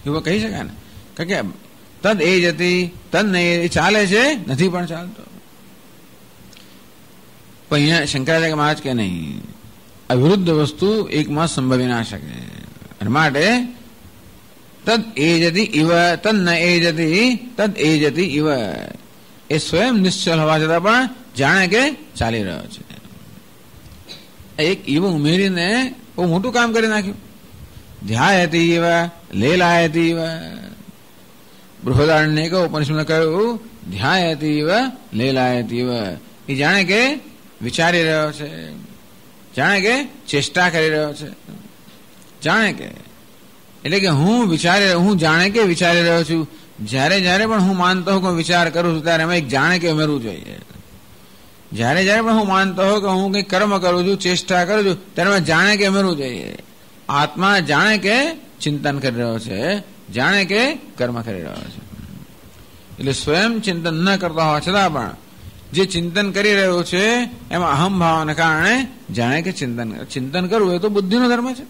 એવું કહી શકાય ને. કારણ કે તદ એ જતી તદ નહીં, એ ચાલે છે, નથી પણ ચાલતો. પણ અહીંયા શંકરાચાર્ય મહારાજ કે નહીં, અવિરુદ્ધ વસ્તુ એકમાં સંભવી ના શકે. અને માટે તદ એ જતી ઇવ તદ ન એ જતી તદ એ જતી ઇવ, એ સ્વયં નિશ્ચલ હોવા છતાં પણ જાણે કે ચાલી રહ્યો છે. એક ઇવ ઉમેરીને બહુ મોટું કામ કરી નાખ્યું. ધ્યાયતી ઇવ લેલાયતી ઇવ. બૃહદારણ્યક ઉપનિષદમાં કહ્યું ધ્યાયતી ઇવ લેલાયતી ઇવ. એ જાણે કે વિચારી રહ્યો છે, જાણે કે ચેષ્ટા કરી રહ્યો છે. જાણે કે એટલે કે હું જાણે કે વિચારી રહ્યો છું. જ્યારે જ્યારે પણ હું માનતો હોઉં કે વિચાર કરું છું ત્યારે એમાં એક જાણે કે ઉમેરવું જોઈએ. જ્યારે જ્યારે પણ હું માનતો હોઉં કે હું કંઈક કર્મ કરું છું, ચેષ્ટા કરું છું, ત્યારે એમાં જાણે કે ઉમેરવું જોઈએ. આત્મા જાણે કે ચિંતન કરી રહ્યો છે, જાણે કે કર્મ કરી રહ્યો છે. એટલે સ્વયં ચિંતન ન કરતા હોવા છતાં પણ જે ચિંતન કરી રહ્યો છે એમાં અહમ ભાવને કારણે જાણે કે ચિંતન કરવું એ તો બુદ્ધિનો ધર્મ છે.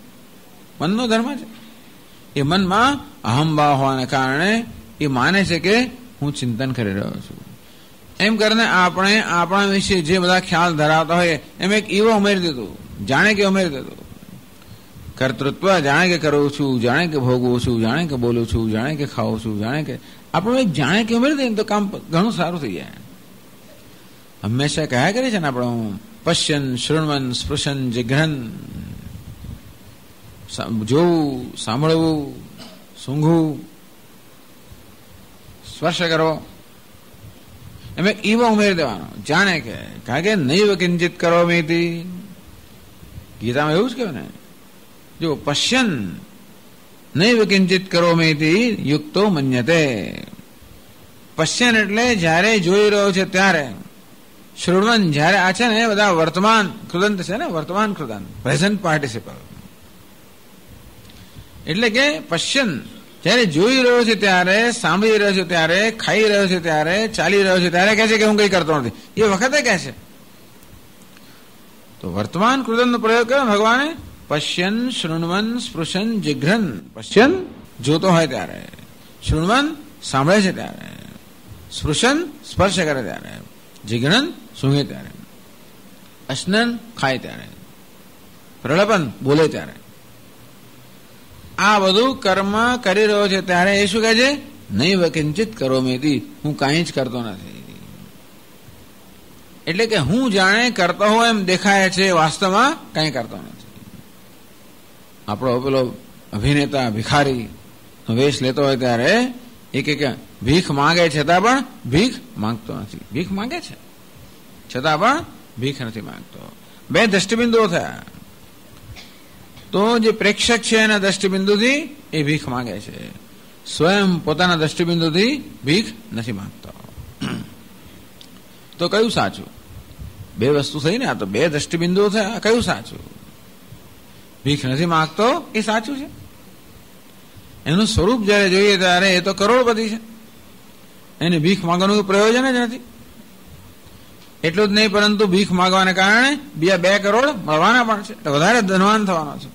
મનનો ધર્મ છે. એ મનમાં અહમભાવ હોવાને કારણે એ માને છે કે હું ચિંતન કરી રહ્યો છું. એમ કરીને આપણે આપણા વિશે જે બધા ખ્યાલ ધરાવતા હોય એમ એક ઈવો ઉમેરી દીધું, જાણે કે ઉમેરી દીધું. કર્તૃત્વ જાણે કે કરું છું, જાણે કે ભોગવું છું, જાણે કે બોલું છું, જાણે કે ખાઉં છું, જાણે કે આપણું એક જાણે કે ઉમેરી દઈએ તો કામ ઘણું સારું થઈ જાય. હંમેશા કહ્યા કરે છે ને આપણે પશ્યન શૃણવન સ્પૃશન જિઘ્રન, જોવું, સાંભળવું, સૂંઘવું, સ્પર્શ કરવો, એમ એક ઈવો ઉમેરી દેવાનો, જાણે કે. કારણ કે નૈવ કિંચિત કરો મેથી, ગીતામાં એવું જ કહ્યું ને. જો પશ્યન નૈવ કિંચિત કરો મેથી યુક્તો મન્યતે. પશ્યન એટલે જયારે જોઈ રહ્યો છે ત્યારે, શૃણવન જયારે આ છે ને બધા વર્તમાન કૃદંત છે ને, વર્તમાન કૃદંત, પ્રેઝન્ટ પાર્ટિસિપલ. એટલે કે પશ્યન જયારે જોઈ રહ્યો છે ત્યારે, સાંભળી રહ્યો છે ત્યારે, ખાઈ રહ્યો છે ત્યારે, ચાલી રહ્યો છે ત્યારે કહે છે કે હું કઈ કરતો નથી, એ વખતે કહે છે. તો વર્તમાન કૃદંતનો પ્રયોગ કર્યો ભગવાને. પશ્યન શૃણવન સ્પૃશન જિઘ્રન. પશ્યન જોતો હોય ત્યારે, શૃણવન સાંભળે છે ત્યારે, સ્પૃશન સ્પર્શ કરે ત્યારે, જિઘ્રન સૂંઘે ત્યારે, અશ્નન ખાય ત્યારે, પ્રલપન બોલે ત્યારે. આ બધું કર્મ કરી રહ્યો છે ત્યારે એ શું કહે છે? નૈવ કિંચિત કરોમિતિ, હું કાંઈ જ કરતો નથી. એટલે કે હું જાણે કરતો હોય એમ દેખાય છે, વાસ્તવમાં કંઈ કરતો નથી. આપણો પેલો અભિનેતા ભિખારી વેશ લેતો હોય ત્યારે એ કે ભીખ માંગે છતાં પણ ભીખ માંગતો નથી. ભીખ માંગે છે છતાં પણ ભીખ નથી માંગતો. બે દ્રષ્ટિબિંદુઓ થયા. તો જે પ્રેક્ષક છે એના દ્રષ્ટિબિંદુથી એ ભીખ માંગે છે, સ્વયં પોતાના દ્રષ્ટિબિંદુથી ભીખ નથી માંગતો. તો કયું સાચું? બે વસ્તુ થઈ ને, આ તો બે દ્રષ્ટિબિંદુઓ થયા. કયું સાચું? ભીખ નથી માંગતો એ સાચું છે. એનું સ્વરૂપ જયારે જોઈએ ત્યારે એ તો કરોડપતિ છે, એને ભીખ માંગવાનું પ્રયોજન જ નથી. એટલું જ નહીં, પરંતુ ભીખ માંગવાને કારણે બીજા 2 કરોડ મળવાના પણ છે, વધારે ધનવાન થવાનો છે.